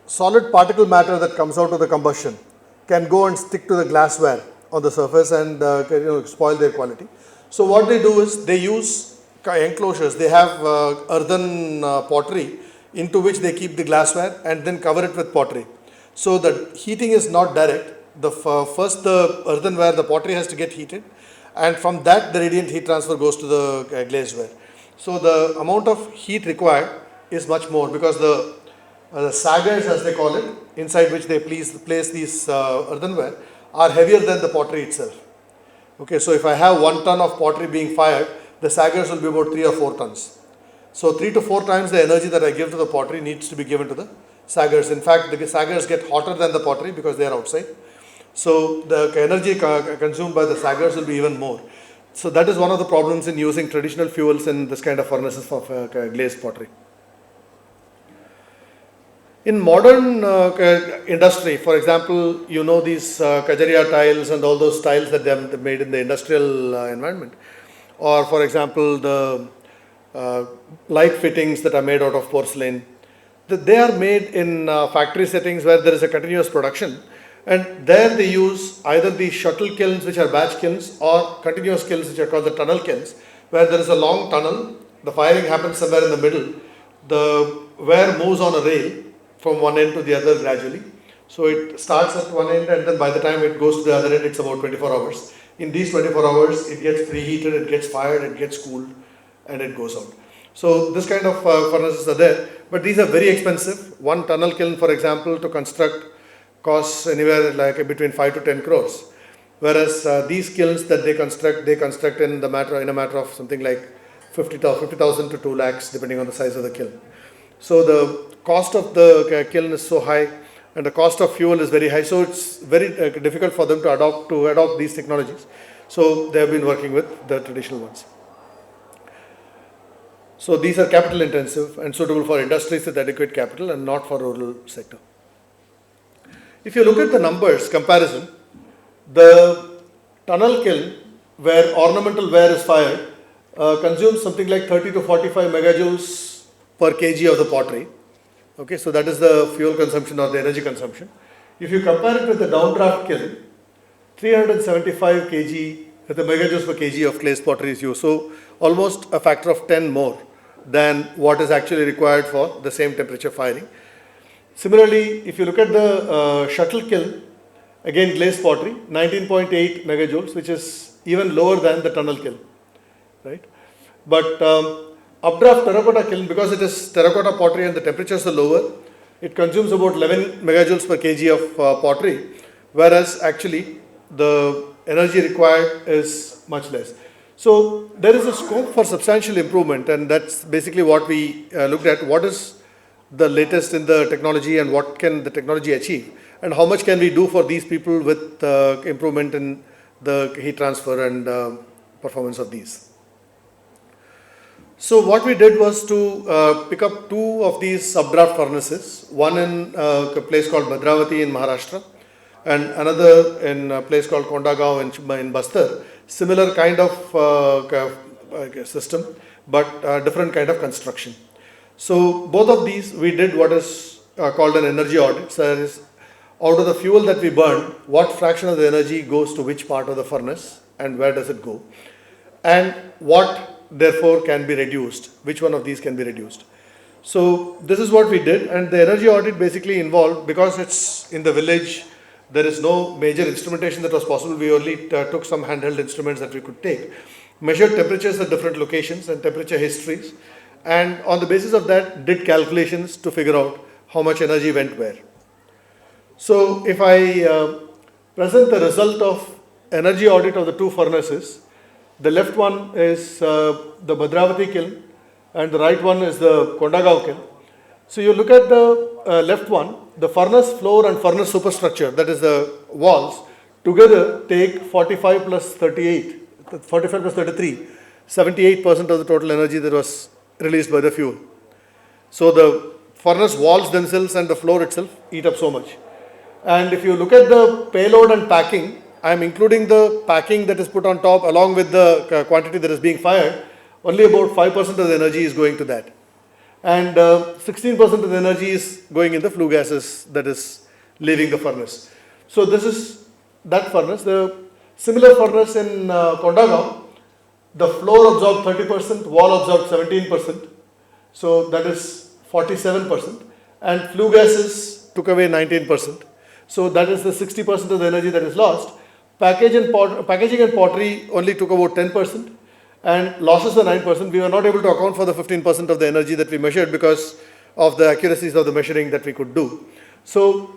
solid particle matter that comes out of the combustion can go and stick to the glassware on the surface and spoil their quality. So what they do is they use enclosures. They have earthen pottery into which they keep the glassware and then cover it with pottery. So the heating is not direct. First the earthenware, the pottery has to get heated, and from that the radiant heat transfer goes to the glazeware. So the amount of heat required is much more, because the saggers, as they call it, inside which they place these earthenware, are heavier than the pottery itself. Okay, so if I have 1 ton of pottery being fired, the saggers will be about 3 or 4 tons. So 3 to 4 times the energy that I give to the pottery needs to be given to the saggers. In fact, the saggers get hotter than the pottery because they are outside. So the energy consumed by the saggers will be even more. So that is one of the problems in using traditional fuels in this kind of furnaces for glazed pottery. In modern industry, for example, you know these Kajaria tiles and all those tiles that they have made in the industrial environment, or for example the light fittings that are made out of porcelain. They are made in factory settings where there is a continuous production, and there they use either the shuttle kilns, which are batch kilns, or continuous kilns, which are called the tunnel kilns, where there is a long tunnel, the firing happens somewhere in the middle, the ware moves on a rail from one end to the other gradually. So it starts at one end and then by the time it goes to the other end, it's about 24 hours. In these 24 hours, it gets preheated, it gets fired, it gets cooled, and it goes out. So this kind of furnaces are there, but these are very expensive. One tunnel kiln, for example, to construct costs anywhere like between 5 to 10 crores. Whereas these kilns that they construct in a matter of something like 50,000 to 2 lakhs, depending on the size of the kiln. So the cost of the kiln is so high, and the cost of fuel is very high. So it's very difficult for them to adopt these technologies. So they have been working with the traditional ones. So these are capital intensive and suitable for industries with adequate capital and not for rural sector. If you look at the numbers comparison, the tunnel kiln where ornamental ware is fired consumes something like 30 to 45 megajoules per kg of the pottery. Okay, so that is the fuel consumption or the energy consumption. If you compare it with the downdraft kiln, 375 kg, the megajoules per kg of glazed pottery is used. So almost a factor of 10 more than what is actually required for the same temperature firing. Similarly, if you look at the shuttle kiln, again glazed pottery, 19.8 megajoules, which is even lower than the tunnel kiln, right? But updraft terracotta kiln, because it is terracotta pottery and the temperatures are lower, it consumes about 11 megajoules per kg of pottery, whereas actually the energy required is much less. So there is a scope for substantial improvement, and that's basically what we looked at. What is the latest in the technology and what can the technology achieve, and how much can we do for these people with improvement in the heat transfer and performance of these. So what we did was to pick up two of these updraft furnaces, one in a place called Bhadravati in Maharashtra and another in a place called Kondagaon in Bastar. Similar kind of system, but different kind of construction. So both of these we did what is called an energy audit. So that is, out of the fuel that we burn, what fraction of the energy goes to which part of the furnace and where does it go, and what therefore can be reduced, which one of these can be reduced. So this is what we did, and the energy audit basically involved, because it's in the village, there is no major instrumentation that was possible. We only took some handheld instruments that we could take, measured temperatures at different locations and temperature histories, and on the basis of that did calculations to figure out how much energy went where. So if I present the result of energy audit of the two furnaces, the left one is the Bhadravati kiln and the right one is the Kondagaon kiln. So you look at the left one, the furnace floor and furnace superstructure, that is the walls, together take 45 plus 38, 45 plus 33, 78% of the total energy that was released by the fuel. So the furnace walls themselves and the floor itself eat up so much. And if you look at the payload and packing, I am including the packing that is put on top along with the quantity that is being fired, only about 5% of the energy is going to that. And 16% of the energy is going in the flue gases that is leaving the furnace. So this is that furnace. The similar furnace in Kondagaon, the floor absorbed 30%, wall absorbed 17%. So that is 47%. And flue gases took away 19%. So that is the 60% of the energy that is lost. Packaging and pottery only took about 10%. And losses were 9%. We were not able to account for the 15% of the energy that we measured because of the accuracies of the measuring that we could do. So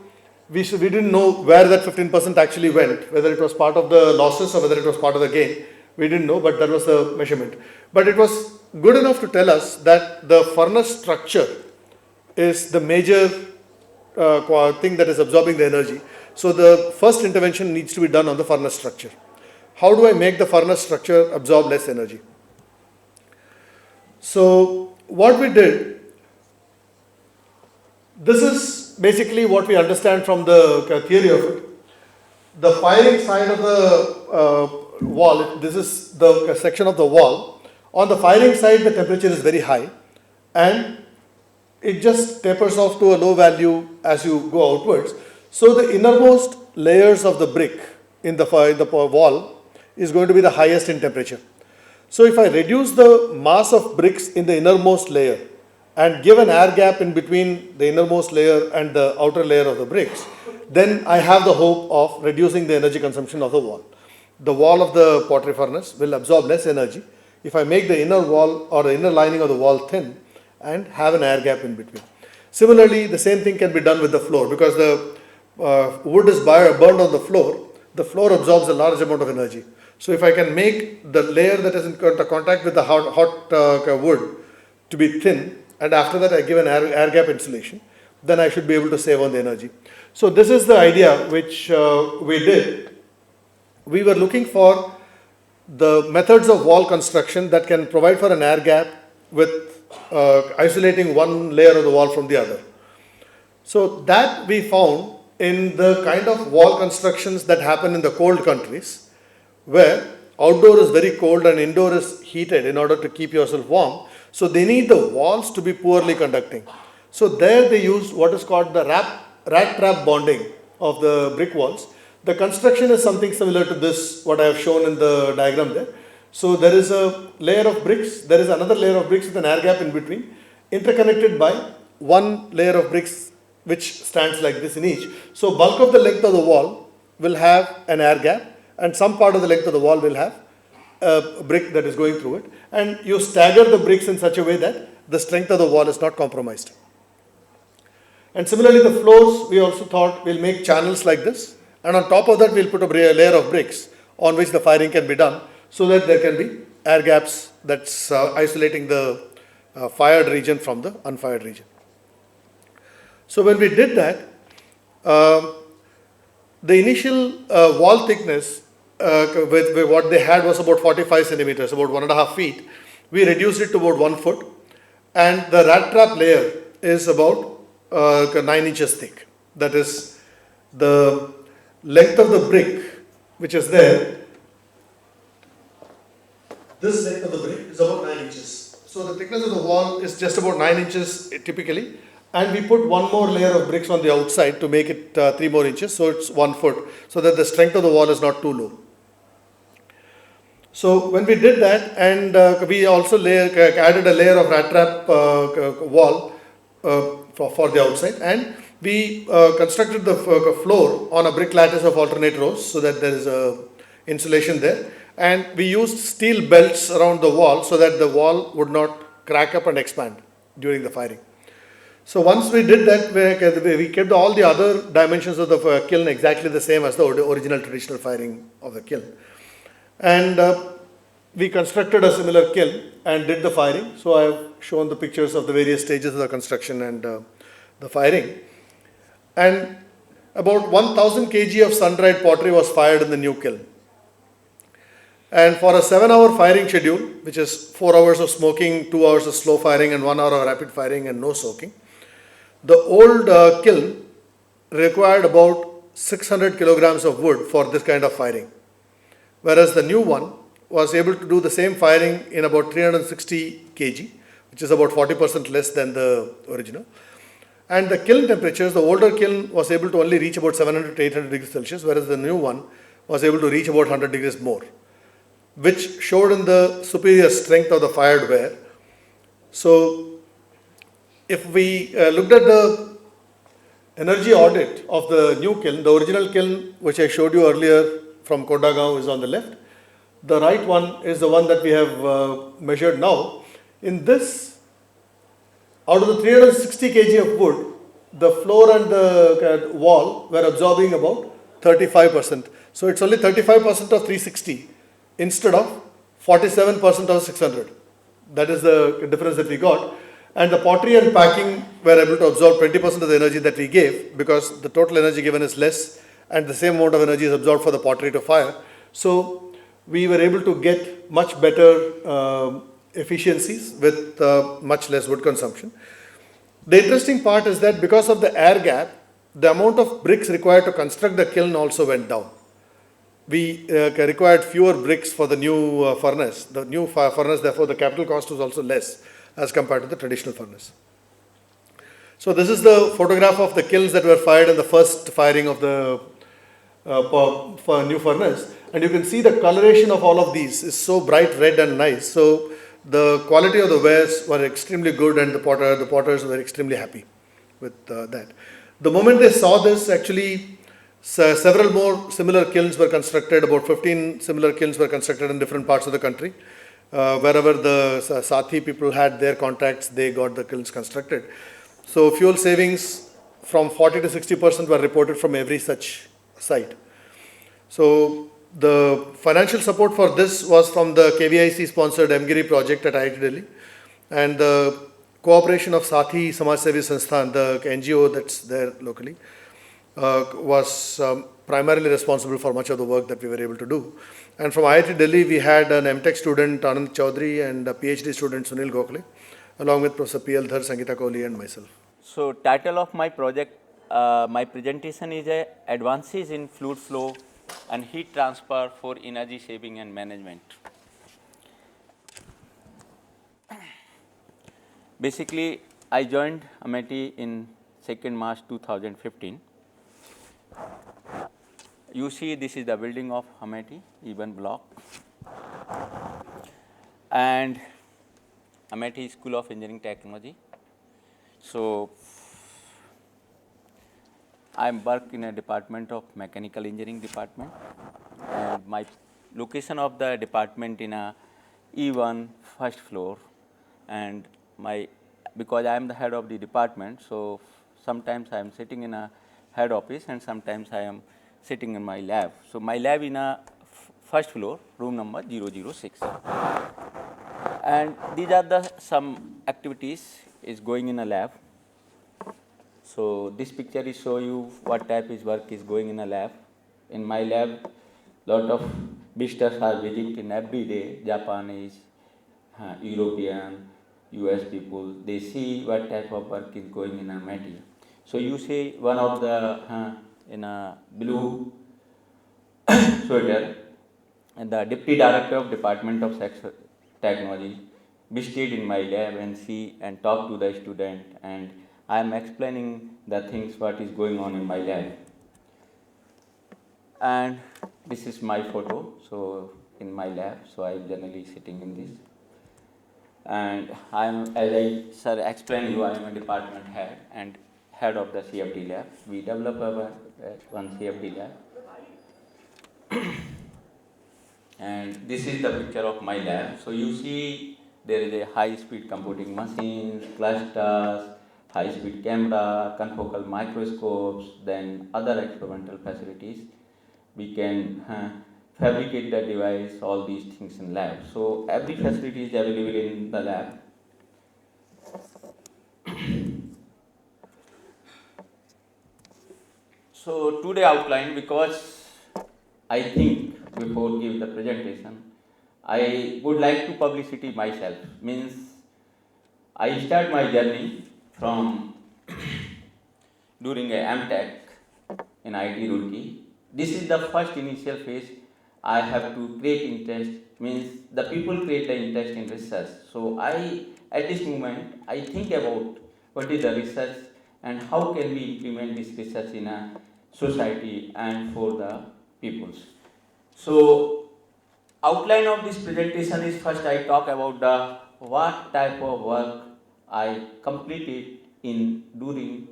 we didn't know where that 15% actually went, whether it was part of the losses or whether it was part of the gain. We didn't know, but that was the measurement. But it was good enough to tell us that the furnace structure is the major thing that is absorbing the energy. So the first intervention needs to be done on the furnace structure. How do I make the furnace structure absorb less energy? So what we did, this is basically what we understand from the theory of it. The firing side of the wall, this is the section of the wall. On the firing side, the temperature is very high and it just tapers off to a low value as you go outwards. So the innermost layers of the brick in the wall is going to be the highest in temperature. So if I reduce the mass of bricks in the innermost layer and give an air gap in between the innermost layer and the outer layer of the bricks, then I have the hope of reducing the energy consumption of the wall. The wall of the pottery furnace will absorb less energy if I make the inner wall or the inner lining of the wall thin and have an air gap in between. Similarly, the same thing can be done with the floor, because the wood is burned on the floor absorbs a large amount of energy. So if I can make the layer that is in contact with the hot wood to be thin, and after that I give an air gap insulation, then I should be able to save on the energy. So this is the idea which we did. We were looking for the methods of wall construction that can provide for an air gap with isolating one layer of the wall from the other. So that we found in the kind of wall constructions that happen in the cold countries, where outdoor is very cold and indoor is heated in order to keep yourself warm. So they need the walls to be poorly conducting. So there they used what is called the rat trap bonding of the brick walls. The construction is something similar to this, what I have shown in the diagram there. So there is a layer of bricks, there is another layer of bricks with an air gap in between, interconnected by one layer of bricks which stands like this in each. So bulk of the length of the wall will have an air gap, and some part of the length of the wall will have a brick that is going through it. And you stagger the bricks in such a way that the strength of the wall is not compromised. And similarly, the floors, we also thought we'll make channels like this, and on top of that we'll put a layer of bricks on which the firing can be done, so that there can be air gaps that's isolating the fired region from the unfired region. So when we did that, the initial wall thickness with what they had was about 45 centimeters, about 1.5 feet. We reduced it to about 1 foot, and the rat trap layer is about 9 inches thick. That is the length of the brick which is there. This length of the brick is about 9 inches. So the thickness of the wall is just about 9 inches typically, and we put one more layer of bricks on the outside to make it 3 more inches, so it's 1 foot, so that the strength of the wall is not too low. So when we did that, and we also added a layer of rat trap wall for the outside, and we constructed the floor on a brick lattice of alternate rows, so that there is a insulation there, and we used steel belts around the wall so that the wall would not crack up and expand during the firing. So once we did that, we kept all the other dimensions of the kiln exactly the same as the original traditional firing of the kiln. And we constructed a similar kiln and did the firing. So I have shown the pictures of the various stages of the construction and the firing. And about 1000 kg of sun-dried pottery was fired in the new kiln. And for a 7-hour firing schedule, which is 4 hours of smoking, 2 hours of slow firing, and 1 hour of rapid firing and no soaking, the old kiln required about 600 kilograms of wood for this kind of firing, whereas the new one was able to do the same firing in about 360 kg, which is about 40% less than the original. And the kiln temperatures, the older kiln was able to only reach about 700 to 800 degrees Celsius, whereas the new one was able to reach about 100 degrees more, which showed in the superior strength of the fired ware. So if we looked at the energy audit of the new kiln, the original kiln which I showed you earlier from Kodagaon is on the left. The right one is the one that we have measured now. In this, out of the 360 kg of wood, the floor and the wall were absorbing about 35%. So it's only 35% of 360 instead of 47% of 600. That is the difference that we got. And the pottery and packing were able to absorb 20% of the energy that we gave, because the total energy given is less and the same amount of energy is absorbed for the pottery to fire. So we were able to get much better efficiencies with much less wood consumption. The interesting part is that because of the air gap, the amount of bricks required to construct the kiln also went down. We required fewer bricks for the new furnace. The new furnace, therefore, the capital cost was also less as compared to the traditional furnace. So this is the photograph of the kilns that were fired in the first firing of the new furnace. And you can see the coloration of all of these is so bright red and nice. So the quality of the wares were extremely good, and the potters were extremely happy with that. The moment they saw this, actually, several more similar kilns were constructed. About 15 similar kilns were constructed in different parts of the country. Wherever the Sathi people had their contacts, they got the kilns constructed. So fuel savings from 40 to 60% were reported from every such site. So the financial support for this was from the KVIC sponsored MGIRI project at IIT Delhi, and the cooperation of Sathi Samaj Sevi Sansthan, the NGO that's there locally, was primarily responsible for much of the work that we were able to do. And from IIT Delhi, we had an MTech student, Anand Chaudhary, and a PhD student, Sunil Gokhale, along with Professor P.L. Dhar, Sangeeta Kohli, and myself.
So title of my project, my presentation is Advances in Fluid Flow and Heat Transfer for Energy Saving and Management. Basically, I joined Amity in 2nd March 2015. You see, this is the building of Amity, E1 block, and Amity School of Engineering Technology. So I work in a department of mechanical engineering department, and my location of the department in a E1 first floor, and because I am the head of the department, so sometimes I am sitting in a head office and sometimes I am sitting in my lab. So my lab in a first floor, room number 006, and these are the some activities is going in a lab. So this picture is show you what type of work is going in a lab. In my lab, lot of visitors are visiting every day, Japanese, European, US people. They see what type of work is going in a material. So you see one of the in a blue sweater, and the deputy director of Department of Technology visited in my lab and see and talk to the student, and I am explaining the things what is going on in my lab. And this is my photo, so in my lab, so I am generally sitting in this. And I am, as I sir explained you, I am a department head and head of the CFD lab. We develop one CFD lab. And this is the picture of my lab. So you see there is a high-speed computing machines, clusters, high-speed camera, confocal microscopes, then other experimental facilities. We can fabricate the device, all these things in lab. So every facility is available in the lab. So today outline, because I think before give the presentation, I would like to publicity myself. Means I start my journey from during a MTech in IT Roorkee. This is the first initial phase. I have to create interest, means the people create the interest in research. So I, at this moment, I think about what is the research and how can we implement this research in a society and for the peoples. So outline of this presentation is, first I talk about the what type of work I completed in during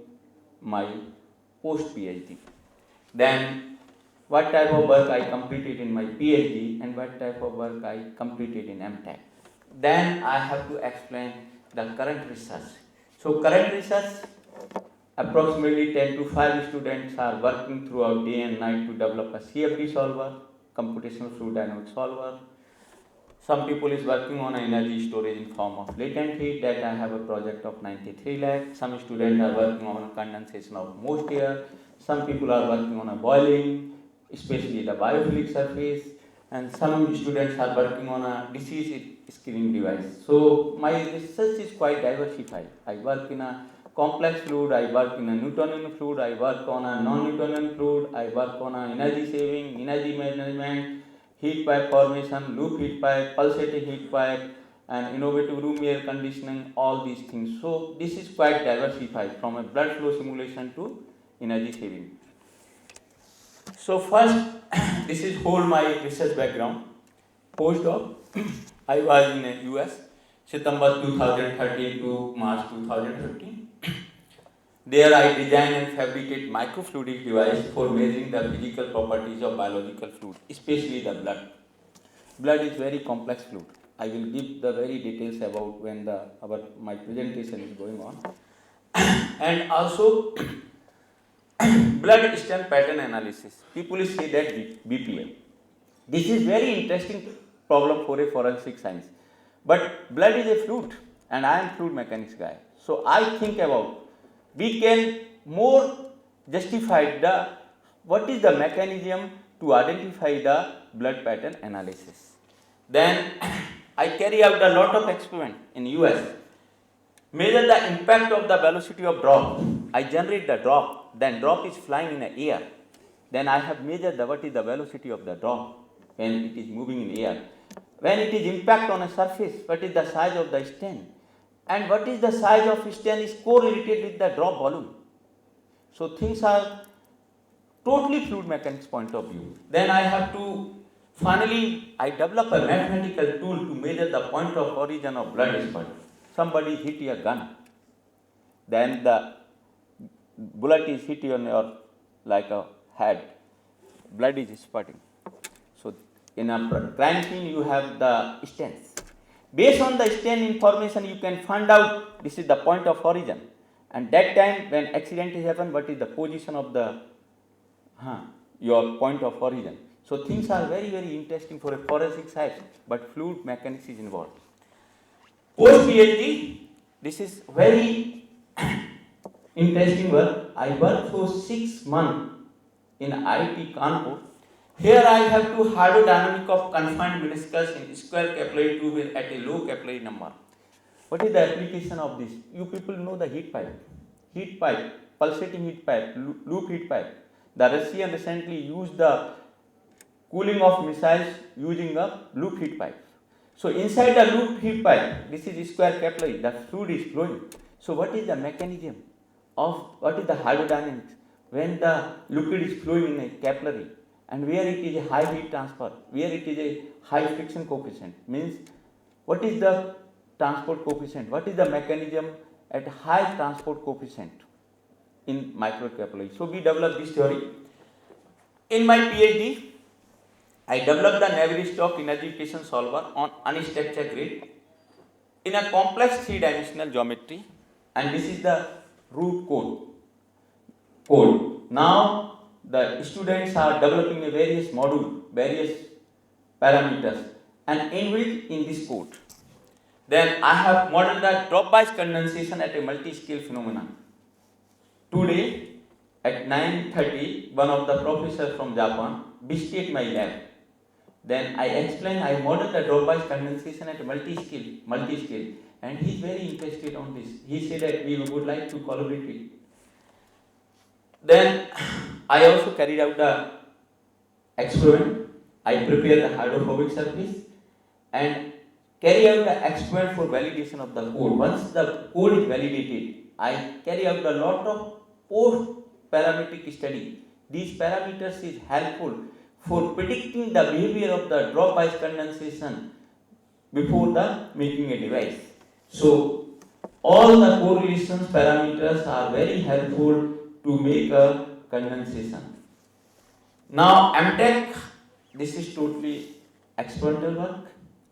my post PhD. Then what type of work I completed in my PhD and what type of work I completed in MTech. Then I have to explain the current research. So current research, approximately 10 to 5 students are working throughout day and night to develop a CFD solver, computational fluid dynamics solver. Some people is working on energy storage in form of latent heat, that I have a project of 93 lakh. Some students are working on condensation of moist air. Some people are working on a boiling, especially the biophilic surface. And some students are working on a disease screening device. So my research is quite diversified. I work in a complex fluid, I work in a Newtonian fluid, I work on a non-Newtonian fluid, I work on a energy saving, energy management, heat pipe formation, loop heat pipe, pulsating heat pipe, and innovative room air conditioning, all these things. So this is quite diversified from a blood flow simulation to energy saving. So first, this is whole my research background. Postdoc, I was in the US September 2013 to March 2015. There I designed and fabricated microfluidic device for measuring the physical properties of biological fluid, especially the blood. Blood is very complex fluid. I will give the very details about when my presentation is going on. And also blood stain pattern analysis. People say that BPM. This is very interesting problem for a forensic science. But blood is a fluid and I am fluid mechanics guy. So I think about we can more justify what is the mechanism to identify the blood pattern analysis. Then I carry out a lot of experiment in US. Measure the impact of the velocity of drop. I generate the drop, then drop is flying in the air. Then I have measured what is the velocity of the drop when it is moving in air. When it is impact on a surface, what is the size of the stain? And what is the size of stain is correlated with the drop volume. So things are totally fluid mechanics point of view. Then I have to, finally, I develop a mathematical tool to measure the point of origin of blood spurt. Somebody hit your gun, then the bullet is hit on your like a head, blood is spurting. So in a crime scene you have the stains. Based on the stain information you can find out this is the point of origin, and that time when accident is happen, what is the position of the your point of origin. So things are very interesting for a forensic science, but fluid mechanics is involved. Post PhD, this is very interesting work. I worked for 6 months in IIT Kanpur. Here I have to hydrodynamic of confined meniscus in square capillary tube at a low capillary number. What is the application of this? You people know the heat pipe, pulsating heat pipe, loop heat pipe. The Russian recently used the cooling of missiles using a loop heat pipe. So inside the loop heat pipe, this is square capillary, the fluid is flowing. So what is the mechanism of, what is the hydrodynamics when the liquid is flowing in a capillary and where it is a high heat transfer, where it is a high friction coefficient, means what is the transport coefficient, what is the mechanism at high transport coefficient in microcapillary. So we developed this theory. In my PhD, I developed the Navier-Stokes energy equation solver on unstructured grid in a complex 3-dimensional geometry, and this is the root code. Now the students are developing a various module, various parameters, and inbuilt in this code. Then I have modeled the drop-wise condensation at a multi-scale phenomenon. Today at 9:30, one of the professors from Japan visited my lab. Then I explained, I modeled the drop-wise condensation at multi-scale, and he is very interested on this. He said that we would like to collaborate it. Then I also carried out the experiment. I prepared the hydrophobic surface and carry out the experiment for validation of the code. Once the code is validated, I carry out a lot of post-parametric study. These parameters is helpful for predicting the behavior of the drop-wise condensation before the making a device. So all the correlations parameters are very helpful to make a condensation. Now MTech, this is totally experimental work,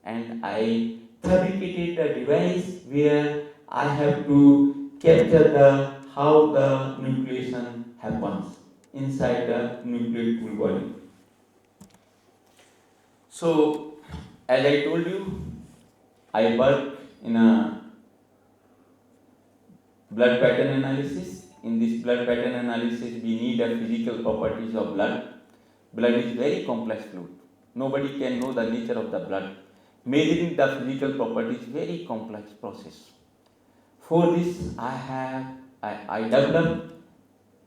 and I fabricated a device where I have to capture how the nucleation happens inside the nucleate pool body. So as I told you, I work in a blood pattern analysis. In this blood pattern analysis, we need the physical properties of blood. Blood is very complex fluid. Nobody can know the nature of the blood. Measuring the physical properties is very complex process. For this, I developed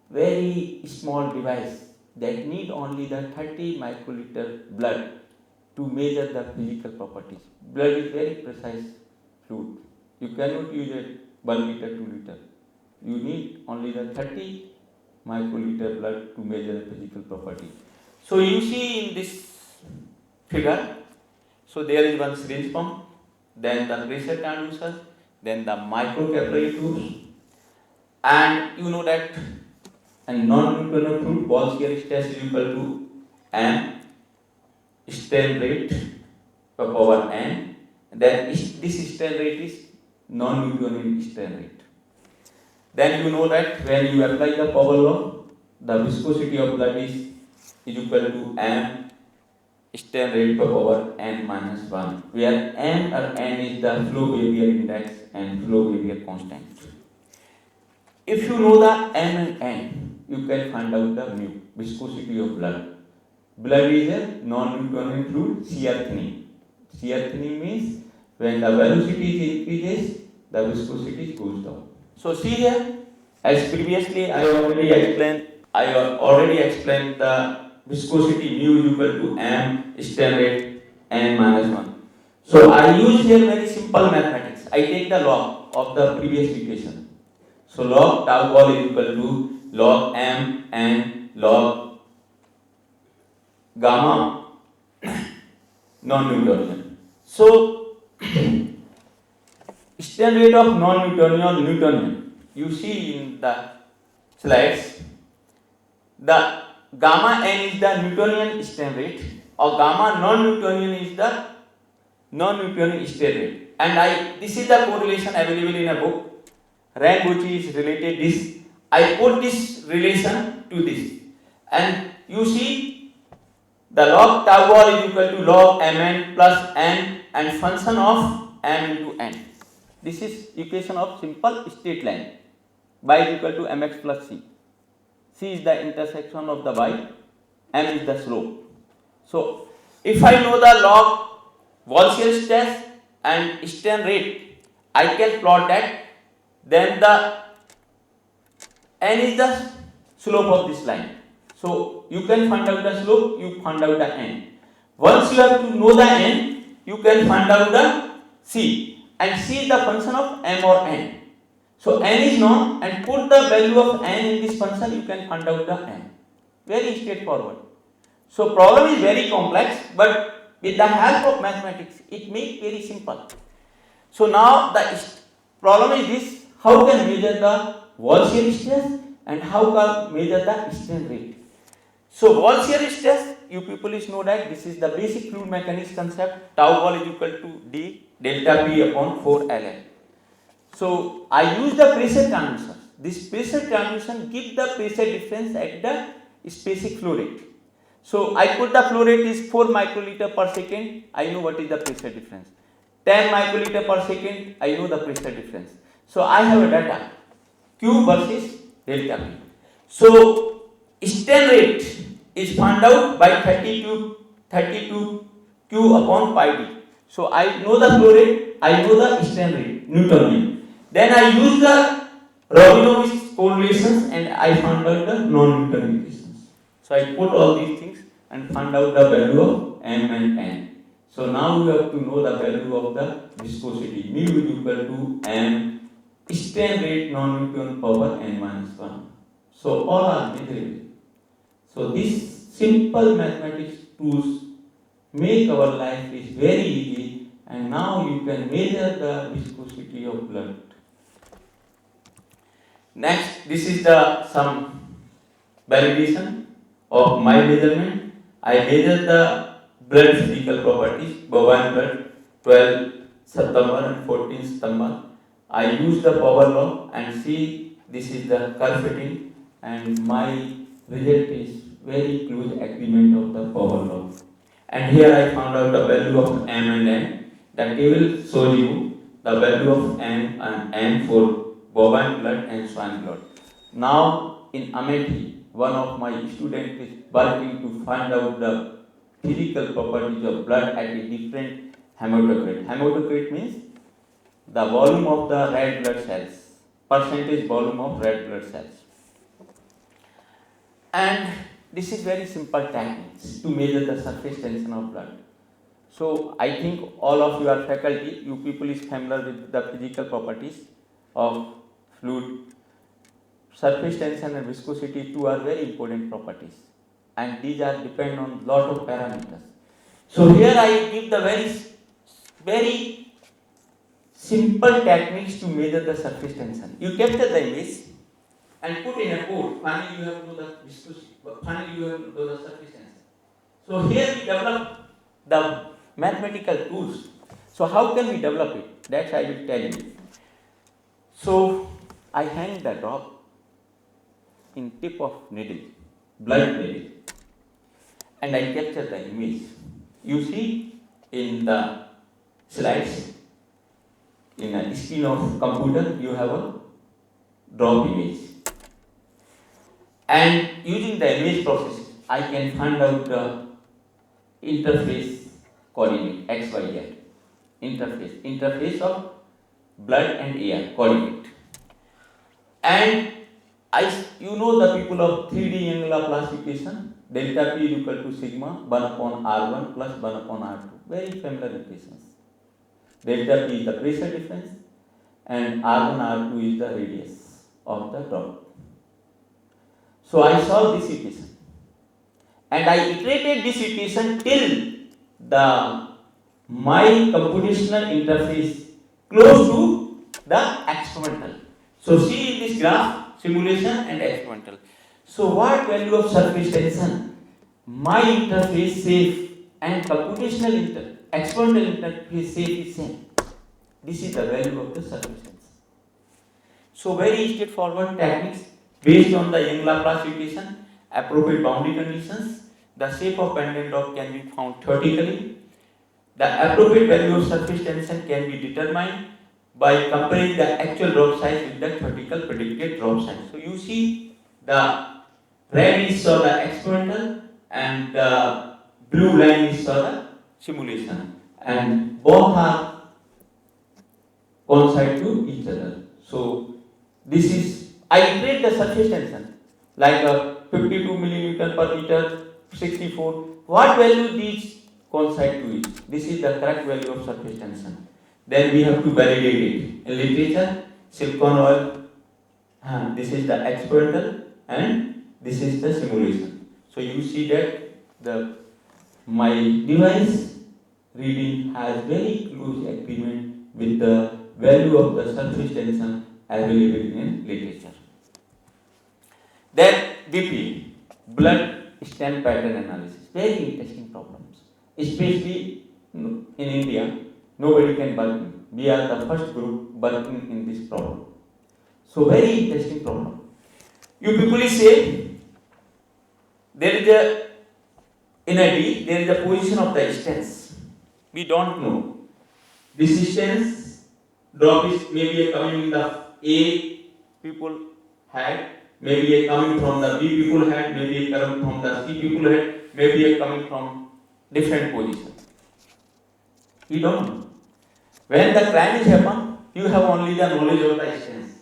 very small device that need only the 30 microliter blood to measure the physical properties. Blood is very precise fluid. You cannot use a 1 liter, 2 liter. You need only the 30 microliter blood to measure the physical property. So you see in this figure, so there is one syringe pump, then the pressure transducer, then the microcapillary tubes, and you know that a non-Newtonian fluid wall shear stress is equal to m strain rate per power n. Then this strain rate is non-Newtonian strain rate. Then you know that when you apply the power law, the viscosity of blood is equal to m strain rate per power n minus 1, where m or n is the flow barrier index and flow barrier constant. If you know the m and n, you can find out the mu, viscosity of blood. Blood is a non-Newtonian fluid, shear thinning. Shear thinning means when the velocity increases, the viscosity goes down. So see here, as previously I already explained the viscosity mu is equal to m strain rate n minus 1. So I use here very simple mathematics. I take the log of the previous equation. So log tau wall is equal to log m and log gamma non-Newtonian. So strain rate of non-Newtonian or Newtonian, you see in the slides, the gamma n is the Newtonian strain rate or gamma non-Newtonian is the non-Newtonian strain rate. And this is the correlation available in a book. Galgotias related this. I put this relation to this, and you see the log tau wall is equal to log mn plus n and function of m into n. This is equation of simple straight line. Y is equal to mx plus c. C is the intersection of the y, m is the slope. So if I know the log wall shear stress and strain rate, I can plot that. Then the n is the slope of this line. So you can find out the slope, you find out the n. Once you have to know the n, you can find out the c, and c is the function of m or n. So n is known, and put the value of n in this function, you can find out the n. Very straightforward. So problem is very complex, but with the help of mathematics, it makes very simple. So now the problem is this: how can measure the wall shear stress and how can measure the strain rate? So wall shear stress, you people know that this is the basic fluid mechanics concept. Tau wall is equal to d delta p upon 4 ln. So I use the pressure transducer. This pressure transduction gives the pressure difference at the specific flow rate. So I put the flow rate is 4 microliter per second. I know what is the pressure difference. 10 microliter per second. I know the pressure difference. So I have a data Q versus delta P. So strain rate is found out by 32 Q upon pi d. So I know the flow rate, I know the strain rate, Newtonian. Then I use the Robinovich correlations and I found out the non-Newtonian equations. So I put all these things and found out the value of m and n. So now you have to know the value of the viscosity. Mu is equal to m strain rate non-Newtonian power n minus 1. So all are measurable. So these simple mathematics tools make our life is very easy, and now you can measure the viscosity of blood. Next, this is the some validation of my measurement. I measure the blood physical properties, bovine blood, 12 September and 14 September. I use the power law and see this is the curve fitting, and my result is very close agreement of the power law. And here I found out the value of m and n. The table shows you the value of m and n for bovine blood and swine blood. Now in Amethi, one of my students is working to find out the physical properties of blood at a different hematocrit. Hematocrit means the volume of the red blood cells, percentage volume of red blood cells. And this is very simple techniques to measure the surface tension of blood. So I think all of you are faculty, you people is familiar with the physical properties of fluid. Surface tension and viscosity too are very important properties, and these are depend on lot of parameters. So here I give the very simple techniques to measure the surface tension. You capture the image and put in a code. Finally, you have to know the viscosity. Finally, you have to know the surface tension. So here we develop the mathematical tools. So how can we develop it? That I will tell you. So I hang the drop in tip of needle, blood needle, and I capture the image. You see in the slides, in a screen of computer, you have a drop image. And using the image process, I can find out the interface coordinate, x, y, z. Interface of blood and air coordinate. And you know the people of 3D angular classification, delta P is equal to sigma 1 upon R1 plus 1 upon R2. Very familiar equations. Delta P is the pressure difference and R1, R2 is the radius of the drop. So I solved this equation and I iterated this equation till my computational interface close to the experimental. So see in this graph, simulation and experimental. So what value of surface tension? My interface safe and computational experimental interface safe is same. This is the value of the surface tension. So very straightforward techniques based on the Young-Laplace equation, appropriate boundary conditions, the shape of pendant drop can be found theoretically. The appropriate value of surface tension can be determined by comparing the actual drop size with the theoretical predicted drop size. So you see the red is for the experimental and the blue line is for the simulation, and both are coincide to each other. So this is, I iterate the surface tension like a 52 millimeter per meter, 64. What value these coincide to it? This is the correct value of surface tension. Then we have to validate it. In literature, silicon oil, this is the experimental and this is the simulation. So you see that my device reading has very close agreement with the value of the surface tension available in literature. Then BP, blood stain pattern analysis. Very interesting problems. Especially in India, nobody can work. We are the first group working in this problem. So very interesting problem. You people say there is in a D, there is a position of the stance. We don't know. This stance drop is maybe coming in the A people head, maybe coming from the B people head, maybe coming from the C people head, maybe coming from different position. We don't know. When the crime is happened, you have only the knowledge of the stance.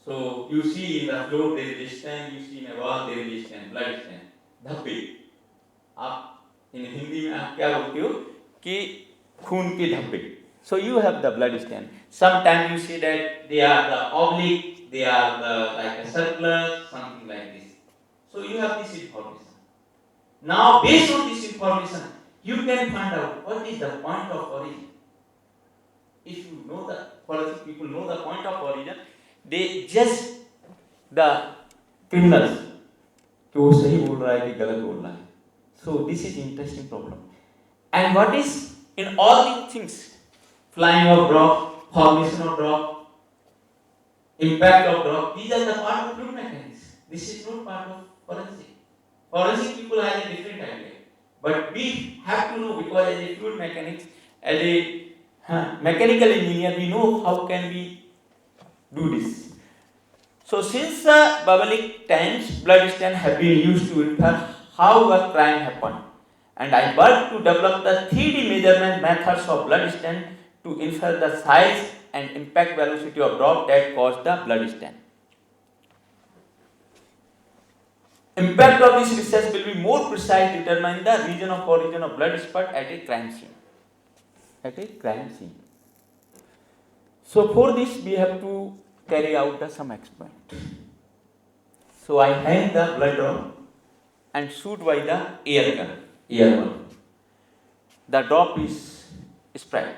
So you see in the floor there is a stain, you see in a wall there is a stain, blood stain. धब्बे आप in Hindi में आप क्या बोलते हो कि खून के धब्बे. So you have the blood stain. Sometimes you see that they are the oblique, they are like a circular, something like this. So you have this information. Now based on this information, you can find out what is the point of origin. If you know the forensic people know the point of origin, they judge the criminals कि वो सही बोल रहा है कि गलत बोल रहा है. So this is interesting problem. And what is in all these things, flying of drop, formation of drop, impact of drop, these are the part of fluid mechanics. This is not part of forensic. Forensic people have a different idea, but we have to know, because as a fluid mechanics, as a mechanical engineer, we know how can we do this. So since biblical times, blood stain have been used to infer how a crime happened, and I worked to develop the 3D measurement methods of blood stain to infer the size and impact velocity of drop that caused the blood stain. Impact of this research will be more precise, determine the region of origin of blood spot at a crime scene. At a crime scene. So for this we have to carry out some experiment. So I hang the blood drop and shoot by the air gun. The drop is spread.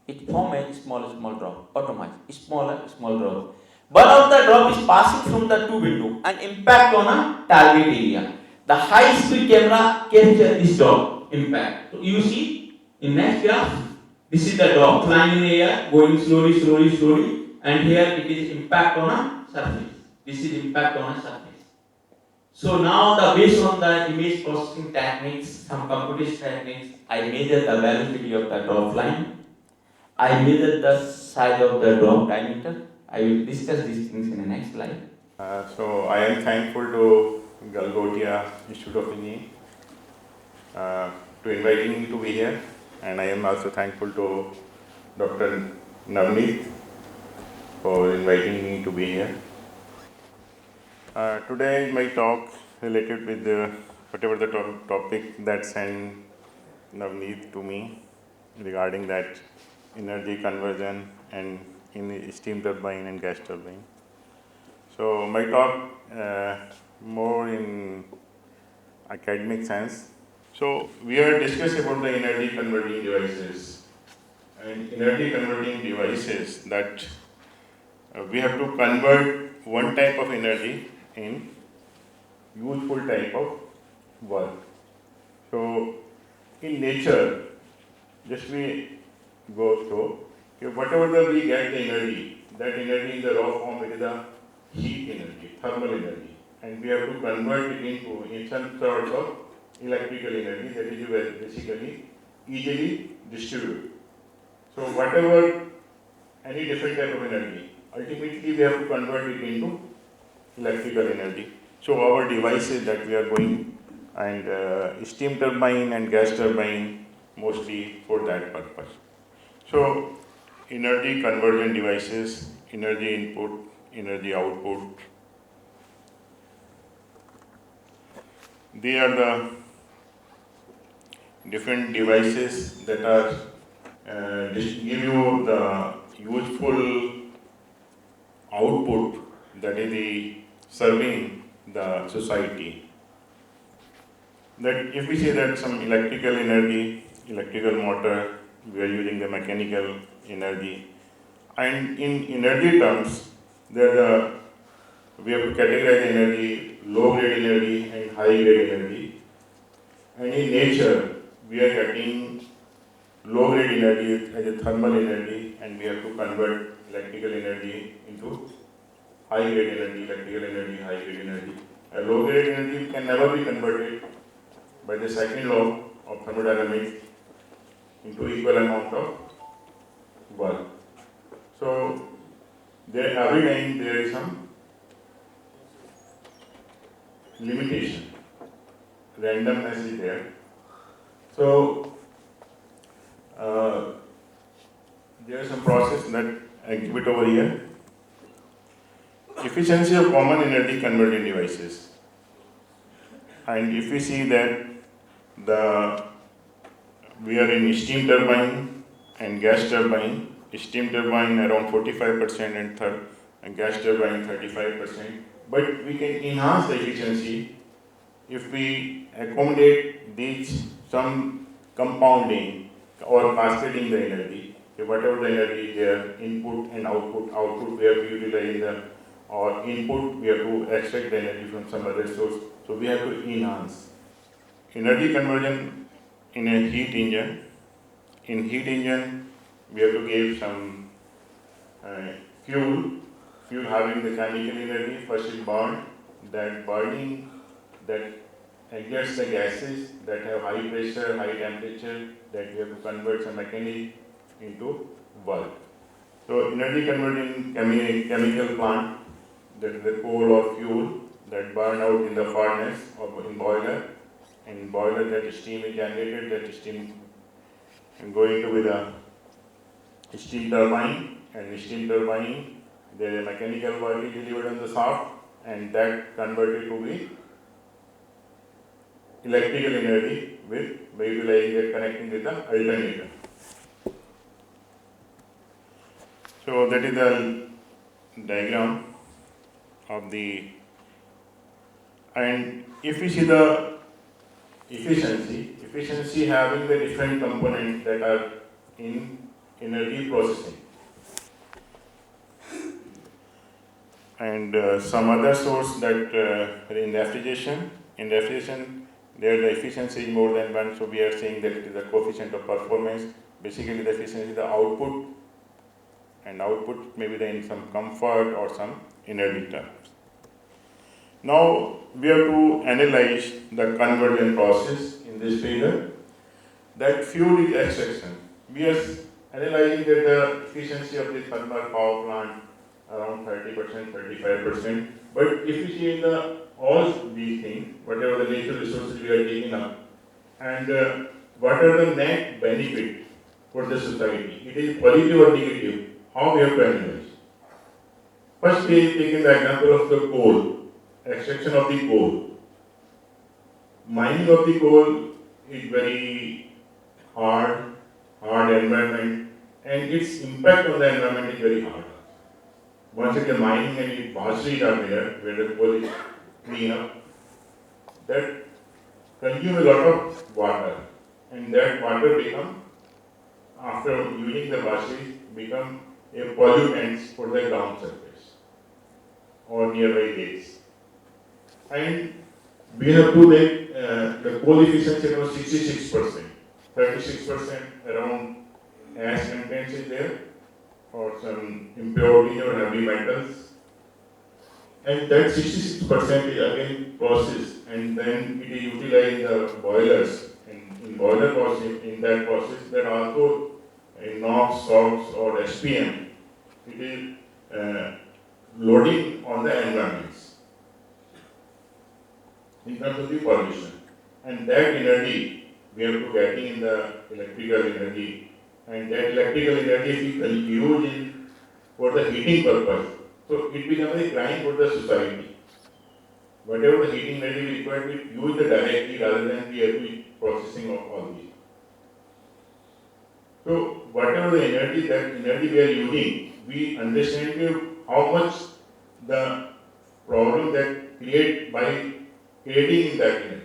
it forms a small drop, automatically, small drop. One of the drop is passing from the two window and impact on a target area. The high speed camera capture this drop impact. So you see in next graph, this is the drop flying in the air, going slowly, and here it is impact on a surface. This is impact on a surface. So now based on the image processing techniques, some computation techniques, I measure the velocity of the drop line. I measure the size of the drop diameter. I will discuss these things in the next slide.
So I am thankful to Galgotias Institute of Engineering to inviting me to be here, and I am also thankful to Dr. Navneet for inviting me to be here. Today my talk related with whatever the topic that sent Navneet to me regarding that energy conversion and in steam turbine and gas turbine. So my talk more in academic sense. So we are discussing about the energy converting devices and energy converting devices that we have to convert one type of energy in useful type of work. So in nature, just we go through, okay, whatever we get the energy, that energy in the raw form it is a heat energy, thermal energy, and we have to convert it into some sort of electrical energy that is basically easily distributed. So whatever any different type of energy, ultimately we have to convert it into electrical energy. So our devices that we are going and steam turbine and gas turbine mostly for that purpose. So energy conversion devices, energy input, energy output, they are the different devices that are give you the useful output that is the serving the society. That if we say that some electrical energy, electrical motor, we are using the mechanical energy, and in energy terms, we have to categorize energy, low grade energy and high grade energy. And in nature, we are getting low grade energy as a thermal energy, and we have to convert electrical energy into high grade energy, electrical energy, high grade energy. A low grade energy can never be converted by the second law of thermodynamics into equal amount of work. So every time there is some limitation, randomness is there. So there is some process that I exhibit over here. Efficiency of common energy converting devices. And if we see that we are in steam turbine and gas turbine, steam turbine around 45% and gas turbine 35%. But we can enhance the efficiency if we accommodate these some compounding or cascading the energy. Whatever the energy is there, input and output we have to utilize or input we have to extract the energy from some other source. So we have to enhance. Energy conversion in a heat engine. In heat engine, we have to give some fuel having the chemical energy, first is burned, that burning that exerts the gases that have high pressure, high temperature, that we have to convert some mechanism into work. So energy converting chemical plant, that is the coal or fuel that burn out in the furnace or in boiler. In boiler that steam is generated, that steam going to be the steam turbine, and steam turbine there is a mechanical work is delivered on the shaft, and that converted to be electrical energy by utilizing connecting with the alternator. So that is the diagram of the, and if we see the efficiency having the different components that are in energy processing. And some other source that in refrigeration, there the efficiency is more than one, so we are saying that it is a coefficient of performance. Basically, the efficiency is the output, and output may be in some comfort or some energy terms. Now we have to analyze the conversion process in this figure. That fuel is extraction. We are analyzing that the efficiency of the thermal power plant around 30%, 35%. But if you see in all these things, whatever the natural resources we are taking up, and what are the net benefit for the society? It is positive or negative. How we have to analyze? First, we have taken the example of the coal, extraction of the coal. Mining of the coal is very hard environment, and its impact on the environment is very hard. Once it is mining and its washeries are there, where the coal is clean up, that consume a lot of water, and that water become, after using the washeries, become a pollutant for the ground surface or nearby lakes. And we have to make the coal efficiency around 66%, 36% around ash contents is there, or some impurities or heavy metals. And that 66% is again processed, and then it is utilized in the boilers. And in boiler process, in that process, there are also NOx, SOx, or SPM. It is loading on the environments in terms of the pollution. And that energy we have to get in the electrical energy, and that electrical energy we use in for the heating purpose. So it becomes a crime for the society. Whatever the heating energy required, we use it directly rather than we have to be processing of all these. So whatever the energy, that energy we are using, we understand how much the problem that create by creating that energy.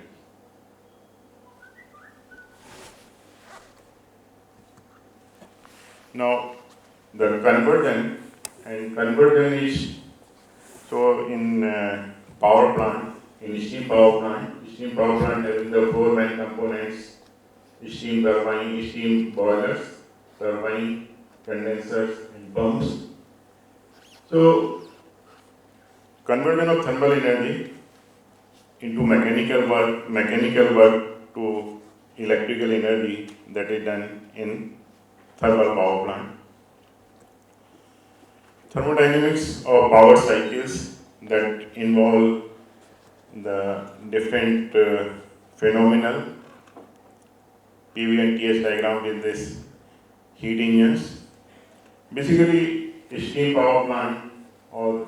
Now, the conversion is, so in power plant, in steam power plant having the four main components: steam turbine, steam boilers, turbine, condensers, and pumps. So, conversion of thermal energy into mechanical work to electrical energy, that is done in thermal power plant. Thermodynamics of power cycles that involve the different phenomenal PV and TS diagram with this heat engines. Basically, steam power plant or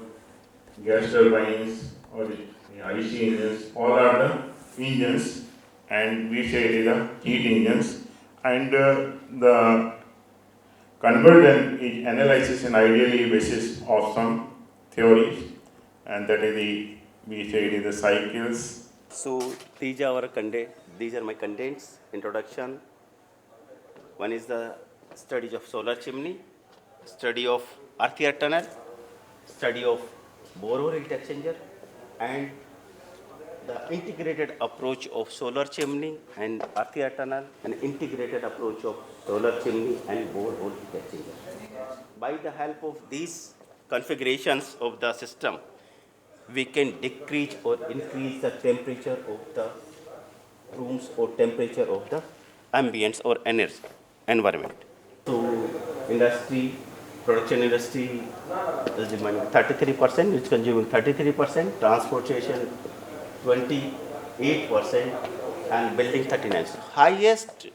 gas turbines or IC engines, all are the engines, and we say it is the heat engines. And the conversion is analysis and ideally basis of some theories, and that is we say it is the cycles.
So these are my contents, introduction. One is the study of solar chimney, study of earth-air tunnel, study of borehole heat exchanger, and the integrated approach of solar chimney and earth-air tunnel, and integrated approach of solar chimney and borehole heat exchanger. By the help of these configurations of the system, we can decrease or increase the temperature of the rooms or temperature of the ambience or energy environment. So industry, production industry is demanding 33%, it's consuming 33%, transportation 28%, and building 39%. So highest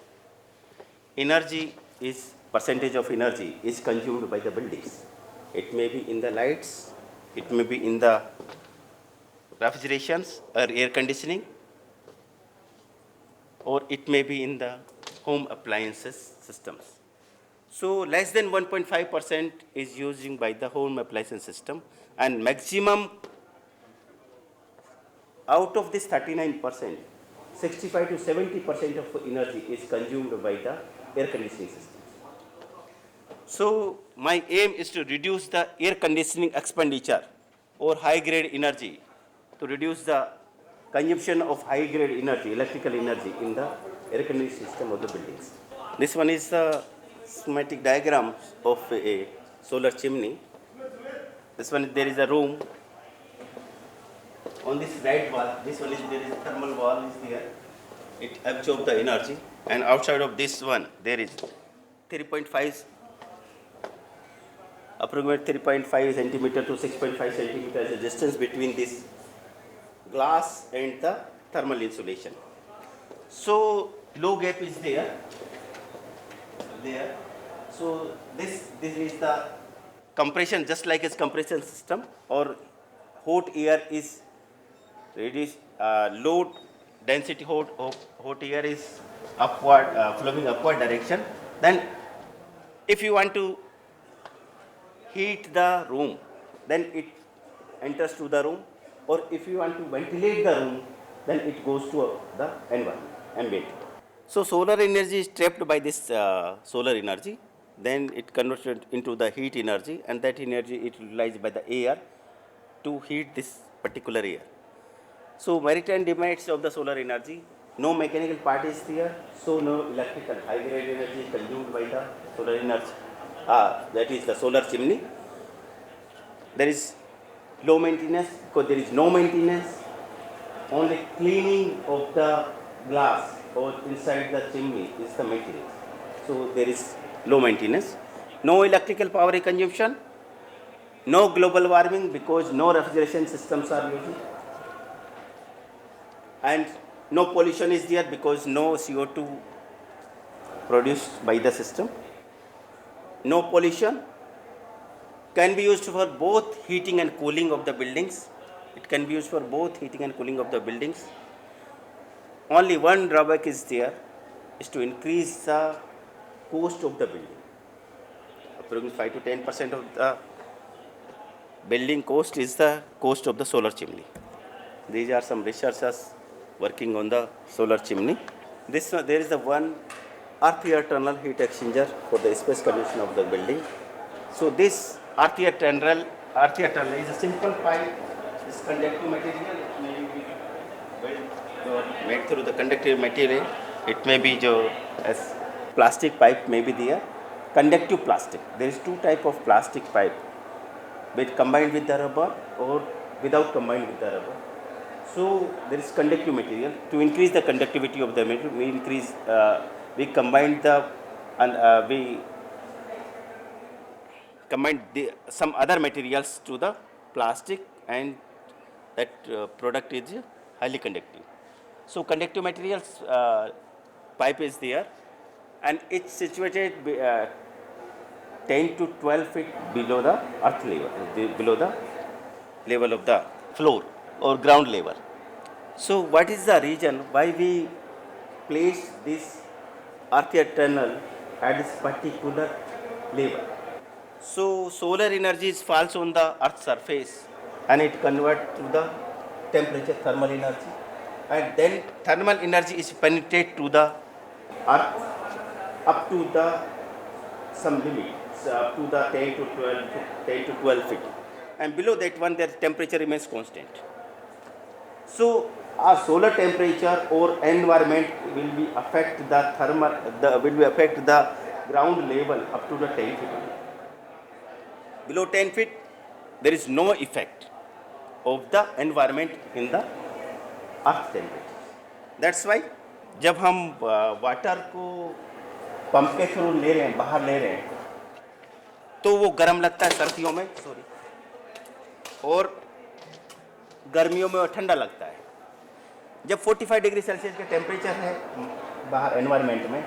energy is percentage of energy is consumed by the buildings. It may be in the lights, it may be in the refrigerations or air conditioning, or it may be in the home appliances systems. So less than 1.5% is using by the home appliance system, and maximum out of this 39%, 65 to 70% of energy is consumed by the air conditioning systems. So my aim is to reduce the air conditioning expenditure or high grade energy, to reduce the consumption of high grade energy, electrical energy in the air conditioning system of the buildings. This one is the schematic diagram of a solar chimney. This one, there is a room. On this right wall, this one is, there is a thermal wall is there. It absorbs the energy, and outside of this one, there is 3.5, approximate 3.5 centimeter to 6.5 centimeter is the distance between this glass and the thermal insulation. So low gap is there. So this is the compression, just like its compression system, or hot air is reduced, low density hot air is upward, flowing upward direction. Then if you want to heat the room, then it enters to the room, or if you want to ventilate the room, then it goes to the ambient. So solar energy is trapped by this solar energy, then it converted into the heat energy, and that energy is utilized by the air to heat this particular air. So maritime demands of the solar energy, no mechanical part is there, so no electrical high grade energy is consumed by the solar energy. That is the solar chimney. There is low maintenance because there is no maintenance, only cleaning of the glass or inside the chimney is the maintenance. So there is low maintenance, no electrical power consumption, no global warming because no refrigeration systems are used, and no pollution is there because no CO2 produced by the system. No pollution, can be used for both heating and cooling of the buildings. It can be used for both heating and cooling of the buildings. Only one drawback is there, is to increase the cost of the building. Approximately 5 to 10% of the building cost is the cost of the solar chimney. These are some researchers working on the solar chimney. There is the one earth air tunnel heat exchanger for the space condition of the building. So this earth air tunnel is a simple pipe. This conductive material, it may be made through the conductive material. It may be as plastic pipe may be there. Conductive plastic. There is two type of plastic pipe, with combined with the rubber or without combined with the rubber. So there is conductive material. To increase the conductivity of the material, we combined some other materials to the plastic, and that product is highly conductive. So conductive materials pipe is there, and it's situated 10 to 12 feet below the earth level, below the level of the floor or ground level. So what is the reason why we place this earth air tunnel at this particular level? So solar energy falls on the earth's surface, and it converts to the temperature thermal energy, and then thermal energy is penetrated to the earth up to the some limit, up to the 10 to 12 feet, and below that one their temperature remains constant. So our solar temperature or environment will be affect the ground level up to the 10 feet. Below 10 feet, there is no effect of the environment in the earth temperature. That's why जब हम water को pump के through ले रहे हैं, बाहर ले रहे हैं, तो वो गर्म लगता है सर्दियों में, और गर्मियों में वो ठंडा लगता है. जब 45 डिग्री सेल्सियस का टेम्परेचर है बाहर एनवायरनमेंट में,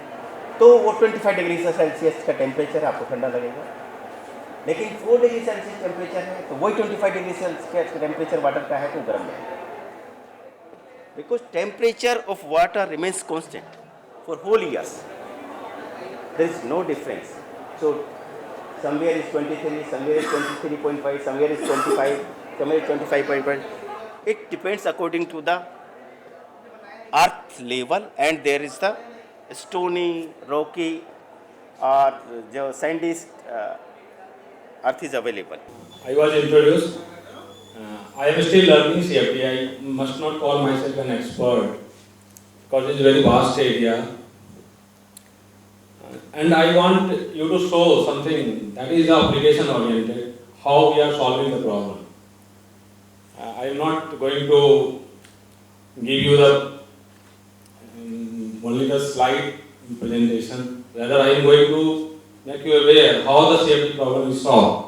तो वो 25 डिग्री सेल्सियस का टेम्परेचर आपको ठंडा लगेगा. लेकिन 4 डिग्री सेल्सियस टेम्परेचर है तो वही 25 डिग्री सेल्सियस का टेम्परेचर वाटर का है तो गर्म लगेगा. Because temperature of water remains constant for whole years. There is no difference. So somewhere is 23, somewhere is 23.5, somewhere is 25, somewhere is 25.5. It depends according to the earth level, and there is the stony, rocky और जो scientist earth is available.
I was introduced. I am still learning CFD. I must not call myself an expert because it's a very vast area. And I want you to show something that is application oriented, how we are solving the problem. I am not going to give you the only the slide presentation. Rather, I am going to make you aware how the CFD problem is solved.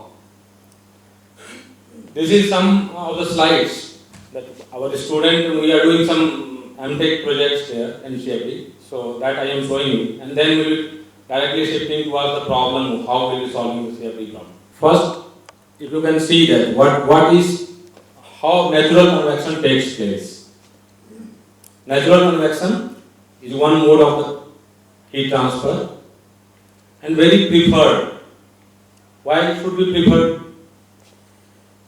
This is some of the slides that our student, we are doing some MTech projects here in CFD, so that I am showing you, and then we will directly shifting towards the problem, how we will be solving the CFD problem. First, if you can see that how natural convection takes place. Natural convection is one mode of the heat transfer and very preferred. Why it should be preferred?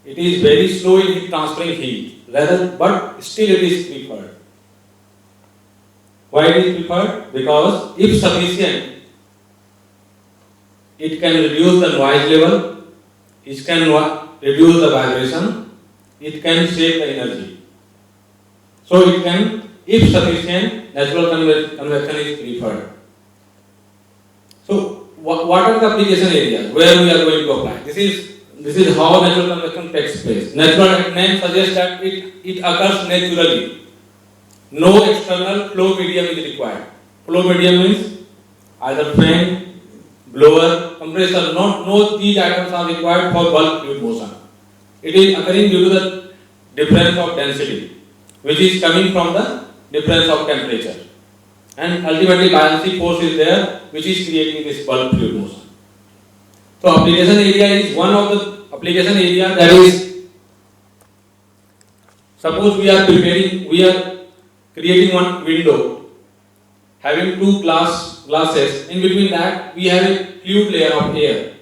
It is very slow in transferring heat, but still it is preferred. Why it is preferred? Because if sufficient, it can reduce the noise level, it can reduce the vibration, it can save the energy. So it can, if sufficient, natural convection is preferred. So what are the application areas where we are going to apply? This is how natural convection takes place. Natural name suggests that it occurs naturally. No external flow medium is required. Flow medium means either fan, blower, compressor. No these items are required for bulk fluid motion. It is occurring due to the difference of density, which is coming from the difference of temperature. And ultimately balancing force is there, which is creating this bulk fluid motion. So application area is one of the application area that is, suppose we are creating one window, having two glasses, in between that we have a fluid layer of air.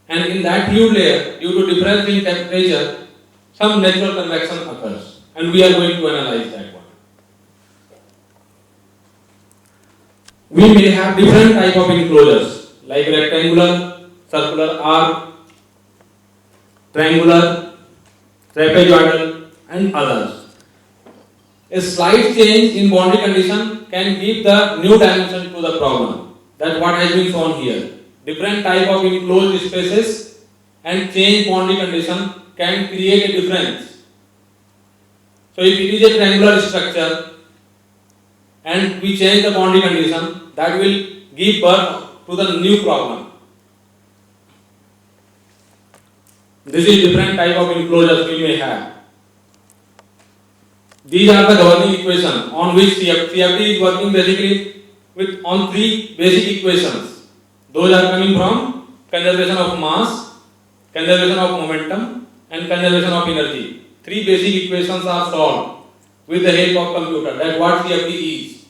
And in that fluid layer, due to difference in temperature, some natural convection occurs. And we are going to analyze that one. We may have different type of enclosures, like rectangular, circular arc, triangular, trapezoidal, and others. A slight change in boundary condition can give the new dimension to the problem. That's what has been shown here. Different type of enclosed spaces and change boundary condition can create a difference. So if it is a triangular structure and we change the boundary condition, that will give birth to the new problem. This is different type of enclosures we may have. These are the governing equations on which CFD is working basically on three basic equations. Those are coming from conservation of mass, conservation of momentum, and conservation of energy. Three basic equations are solved with the help of computer. That's what CFD is.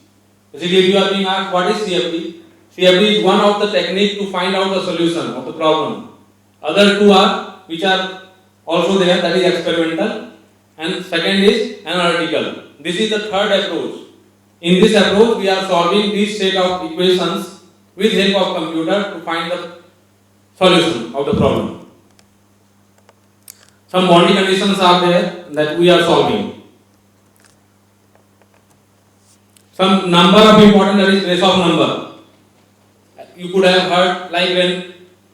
Basically, if you are being asked what is CFD, CFD is one of the techniques to find out the solution of the problem. Other two are which are also there, that is experimental, and second is analytical. This is the third approach. In this approach, we are solving this set of equations with help of computer to find the solution of the problem. Some boundary conditions are there that we are solving. Some number of important, that is Grashof number. You could have heard like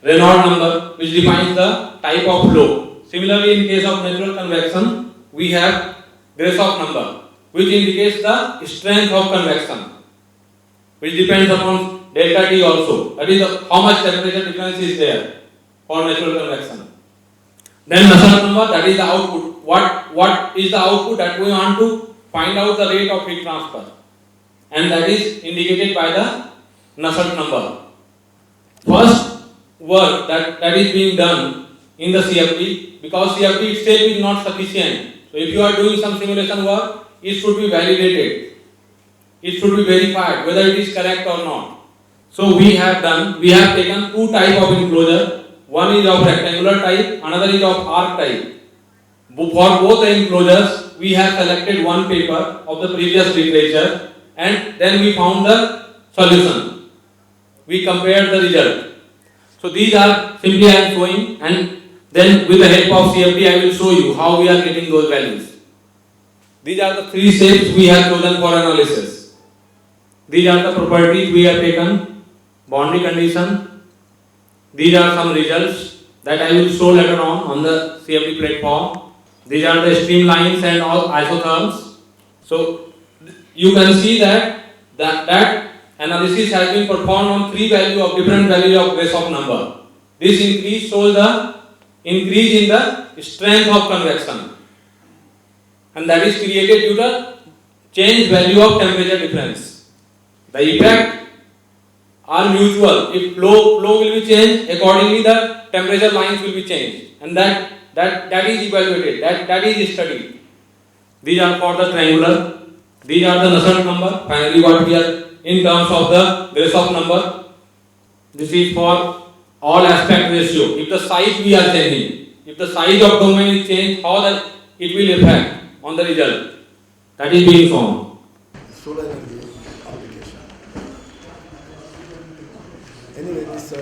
Reynolds number, which defines the type of flow. Similarly, in case of natural convection, we have Grashof number, which indicates the strength of convection, which depends upon delta T also. That is how much temperature difference is there for natural convection. Then Nusselt number, that is the output. What is the output that we want to find out the rate of heat transfer, and that is indicated by the Nusselt number. First work that is being done in the CFD, because CFD itself is not sufficient. So if you are doing some simulation work, it should be validated. It should be verified whether it is correct or not. So we have taken two types of enclosure. One is of rectangular type, another is of arc type. For both the enclosures, we have selected one paper of the previous literature, and then we found the solution. we compare the result. So these are simply I am showing, and then with the help of CFD I will show you how we are getting those values. These are the 3 shapes we have chosen for analysis. These are the properties we have taken, boundary condition. These are some results that I will show later on the CFD platform. These are the streamlines and all isotherms. So you can see that analysis has been performed on 3 different values of Grashof number. This increase shows the increase in the strength of convection, and that is created due to change value of temperature difference. The effect are mutual. If flow will be changed, accordingly the temperature lines will be changed, and that is evaluated, that is studied. These are for the triangular. These are the Nusselt number. Finally, what we are in terms of the Grashof number. This is for all aspect ratio. If the size we are changing, if the size of domain is changed, how that it will affect on the result. That is being shown.
Solar energy application. Anyway, this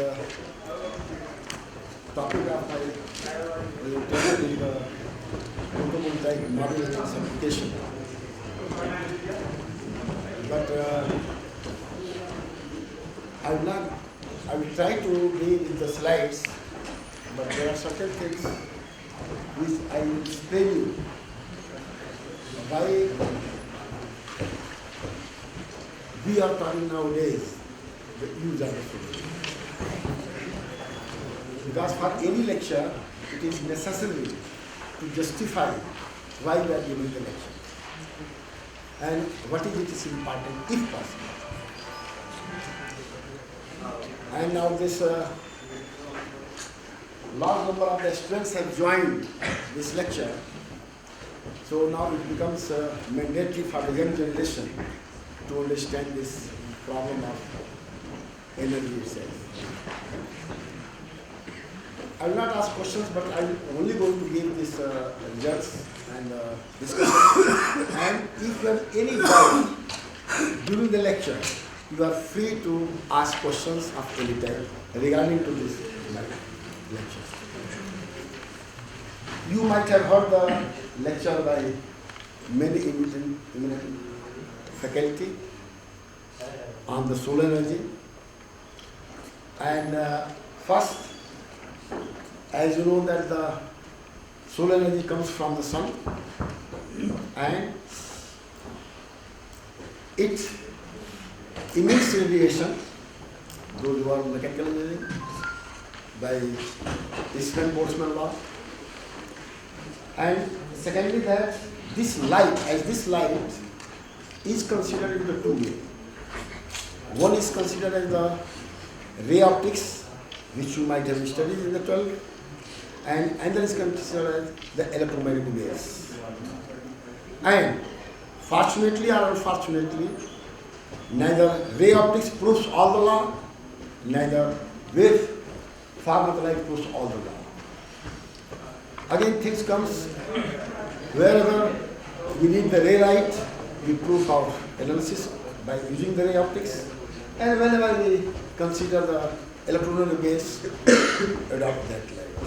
topic of my presentation is the photovoltaic model and its application. But I will try to be in the slides, but there are certain things which I will explain you why we are talking nowadays the use of the solar. Because for any lecture, it is necessary to justify why we are giving the lecture and what is important if possible. And now this large number of the students have joined this lecture, so now it becomes mandatory for the young generation to understand this problem of energy itself. I will not ask questions, but I am only going to give this results and discussion. And if you have any doubt during the lecture, you are free to ask questions of any time regarding to this lecture. You might have heard the lecture by many eminent faculty on the solar energy. And first, as you know that the solar energy comes from the sun and it emits radiation, those who are mechanical engineering, by Eastman-Boltzmann law. And secondly, that this light is considered in the 2 ways. One is considered as the ray optics, which you might have studied in the 12th, and another is considered as the electromagnetic waves. And fortunately or unfortunately, neither ray optics proves all the law, neither wave form of light proves all the law. Again, things comes wherever we need the ray light, we prove our analysis by using the ray optics, and whenever we consider the electromagnetic waves, adopt that light.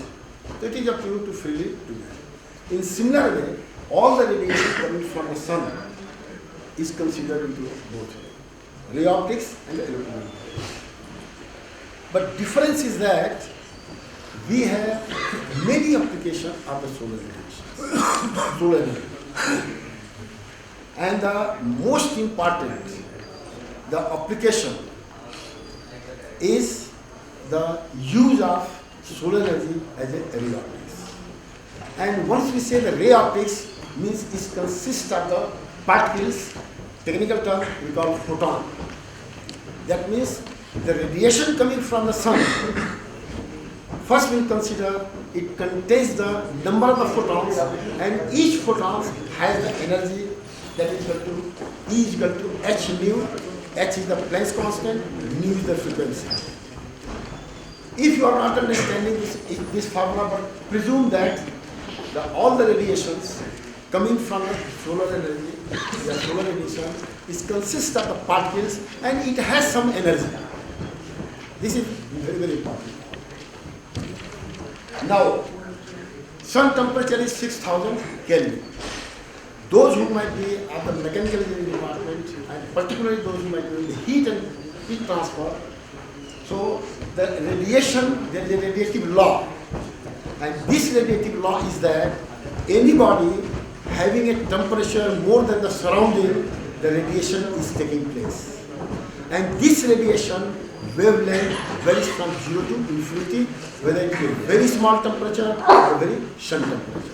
So it is up to you to freely do that. In similar way, all the radiation coming from the sun is considered into both ray optics and electromagnetic waves. But difference is that we have many applications of the solar radiation, solar energy. And the most important, the application is the use of solar energy as a ray optics. And once we say the ray optics, means it consists of the particles, technical term we call photon. That means the radiation coming from the sun, first we consider it contains the number of the photons, and each photon has the energy that is equal to E is equal to h nu. H is the Planck's constant, nu is the frequency. If you are not understanding this formula, but presume that all the radiations coming from the solar energy, the solar radiation, is consists of the particles and it has some energy. This is very, very important. Now, sun temperature is 6,000 Kelvin. Those who might be at the mechanical engineering department, and particularly those who might be in the heat and heat transfer, so the radiation, there is a radiative law. And this radiative law is that anybody having a temperature more than the surrounding, the radiation is taking place. And this radiation wavelength varies from 0 to infinity, whether it is a very small temperature or a very shallow temperature.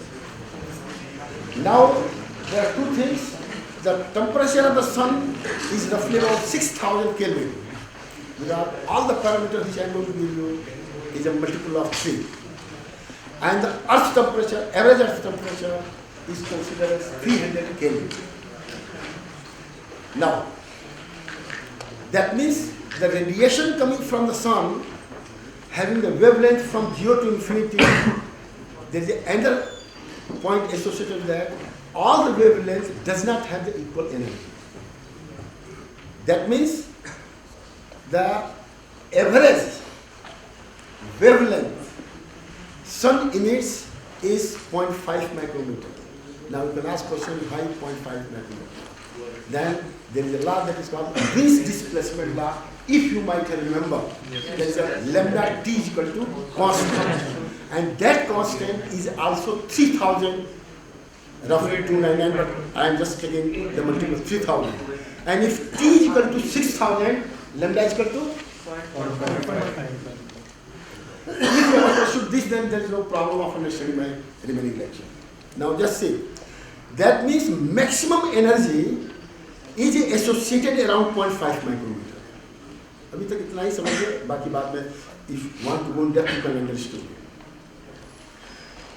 Now, there are two things. The temperature of the sun is roughly about 6,000 Kelvin. Because all the parameters which I am going to give you is a multiple of 3. And the Earth's temperature, average Earth's temperature, is considered as 300 Kelvin. Now, that means the radiation coming from the sun having the wavelength from 0 to infinity, there is another point associated with that. All the wavelengths does not have the equal energy. That means the average wavelength sun emits is 0.5 micrometer. Now you can ask question, why 0.5 micrometer? Then there is a law that is called Green's displacement law. If you might remember, there is a lambda t is equal to constant. And that constant is also 3,000, roughly 299, but I am just taking the multiple 3,000. And if t is equal to 6,000, lambda is equal to? If you have understood this, then there is no problem of understanding my remaining lecture. Now just see, that means maximum energy is associated around 0.5 micrometer. अभी तक इतना ही समझिए, बाकी बात में if you want to go in depth you can understand.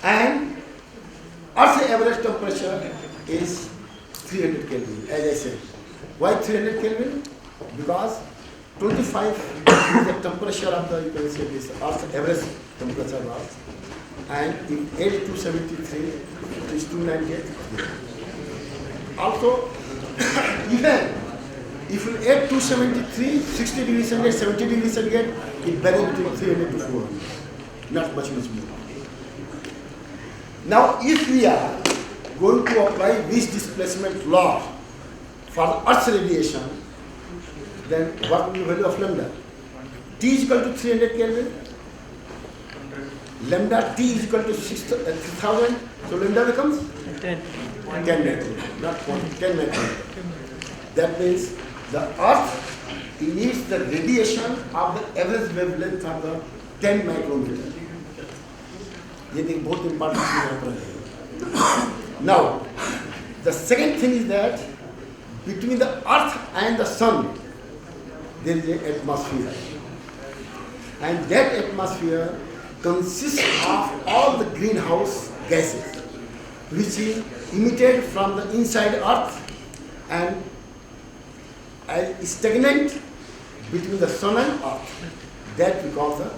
And Earth's average temperature is 300 Kelvin, as I said. Why 300 Kelvin? Because 25 is the temperature of the, you can say this, Earth's average temperature of Earth. And if 8273, it is 298. Also, even if you add 273, 60 degrees centigrade, 70 degrees centigrade, it varies between 300 to 400. Not much more. Now, if we are going to apply this displacement law for the Earth's radiation, then what will be the value of lambda? T is equal to 300 Kelvin. Lambda T is equal to 6,000. So lambda becomes 10 micrometer, not 10 micrometer. That means the Earth emits the radiation of the average wavelength of the 10 micrometer. This is बहुत important thing. Now, the second thing is that between the Earth and the Sun, there is an atmosphere. And that atmosphere consists of all the greenhouse gases, which is emitted from the inside Earth and is stagnant between the Sun and Earth. That we call the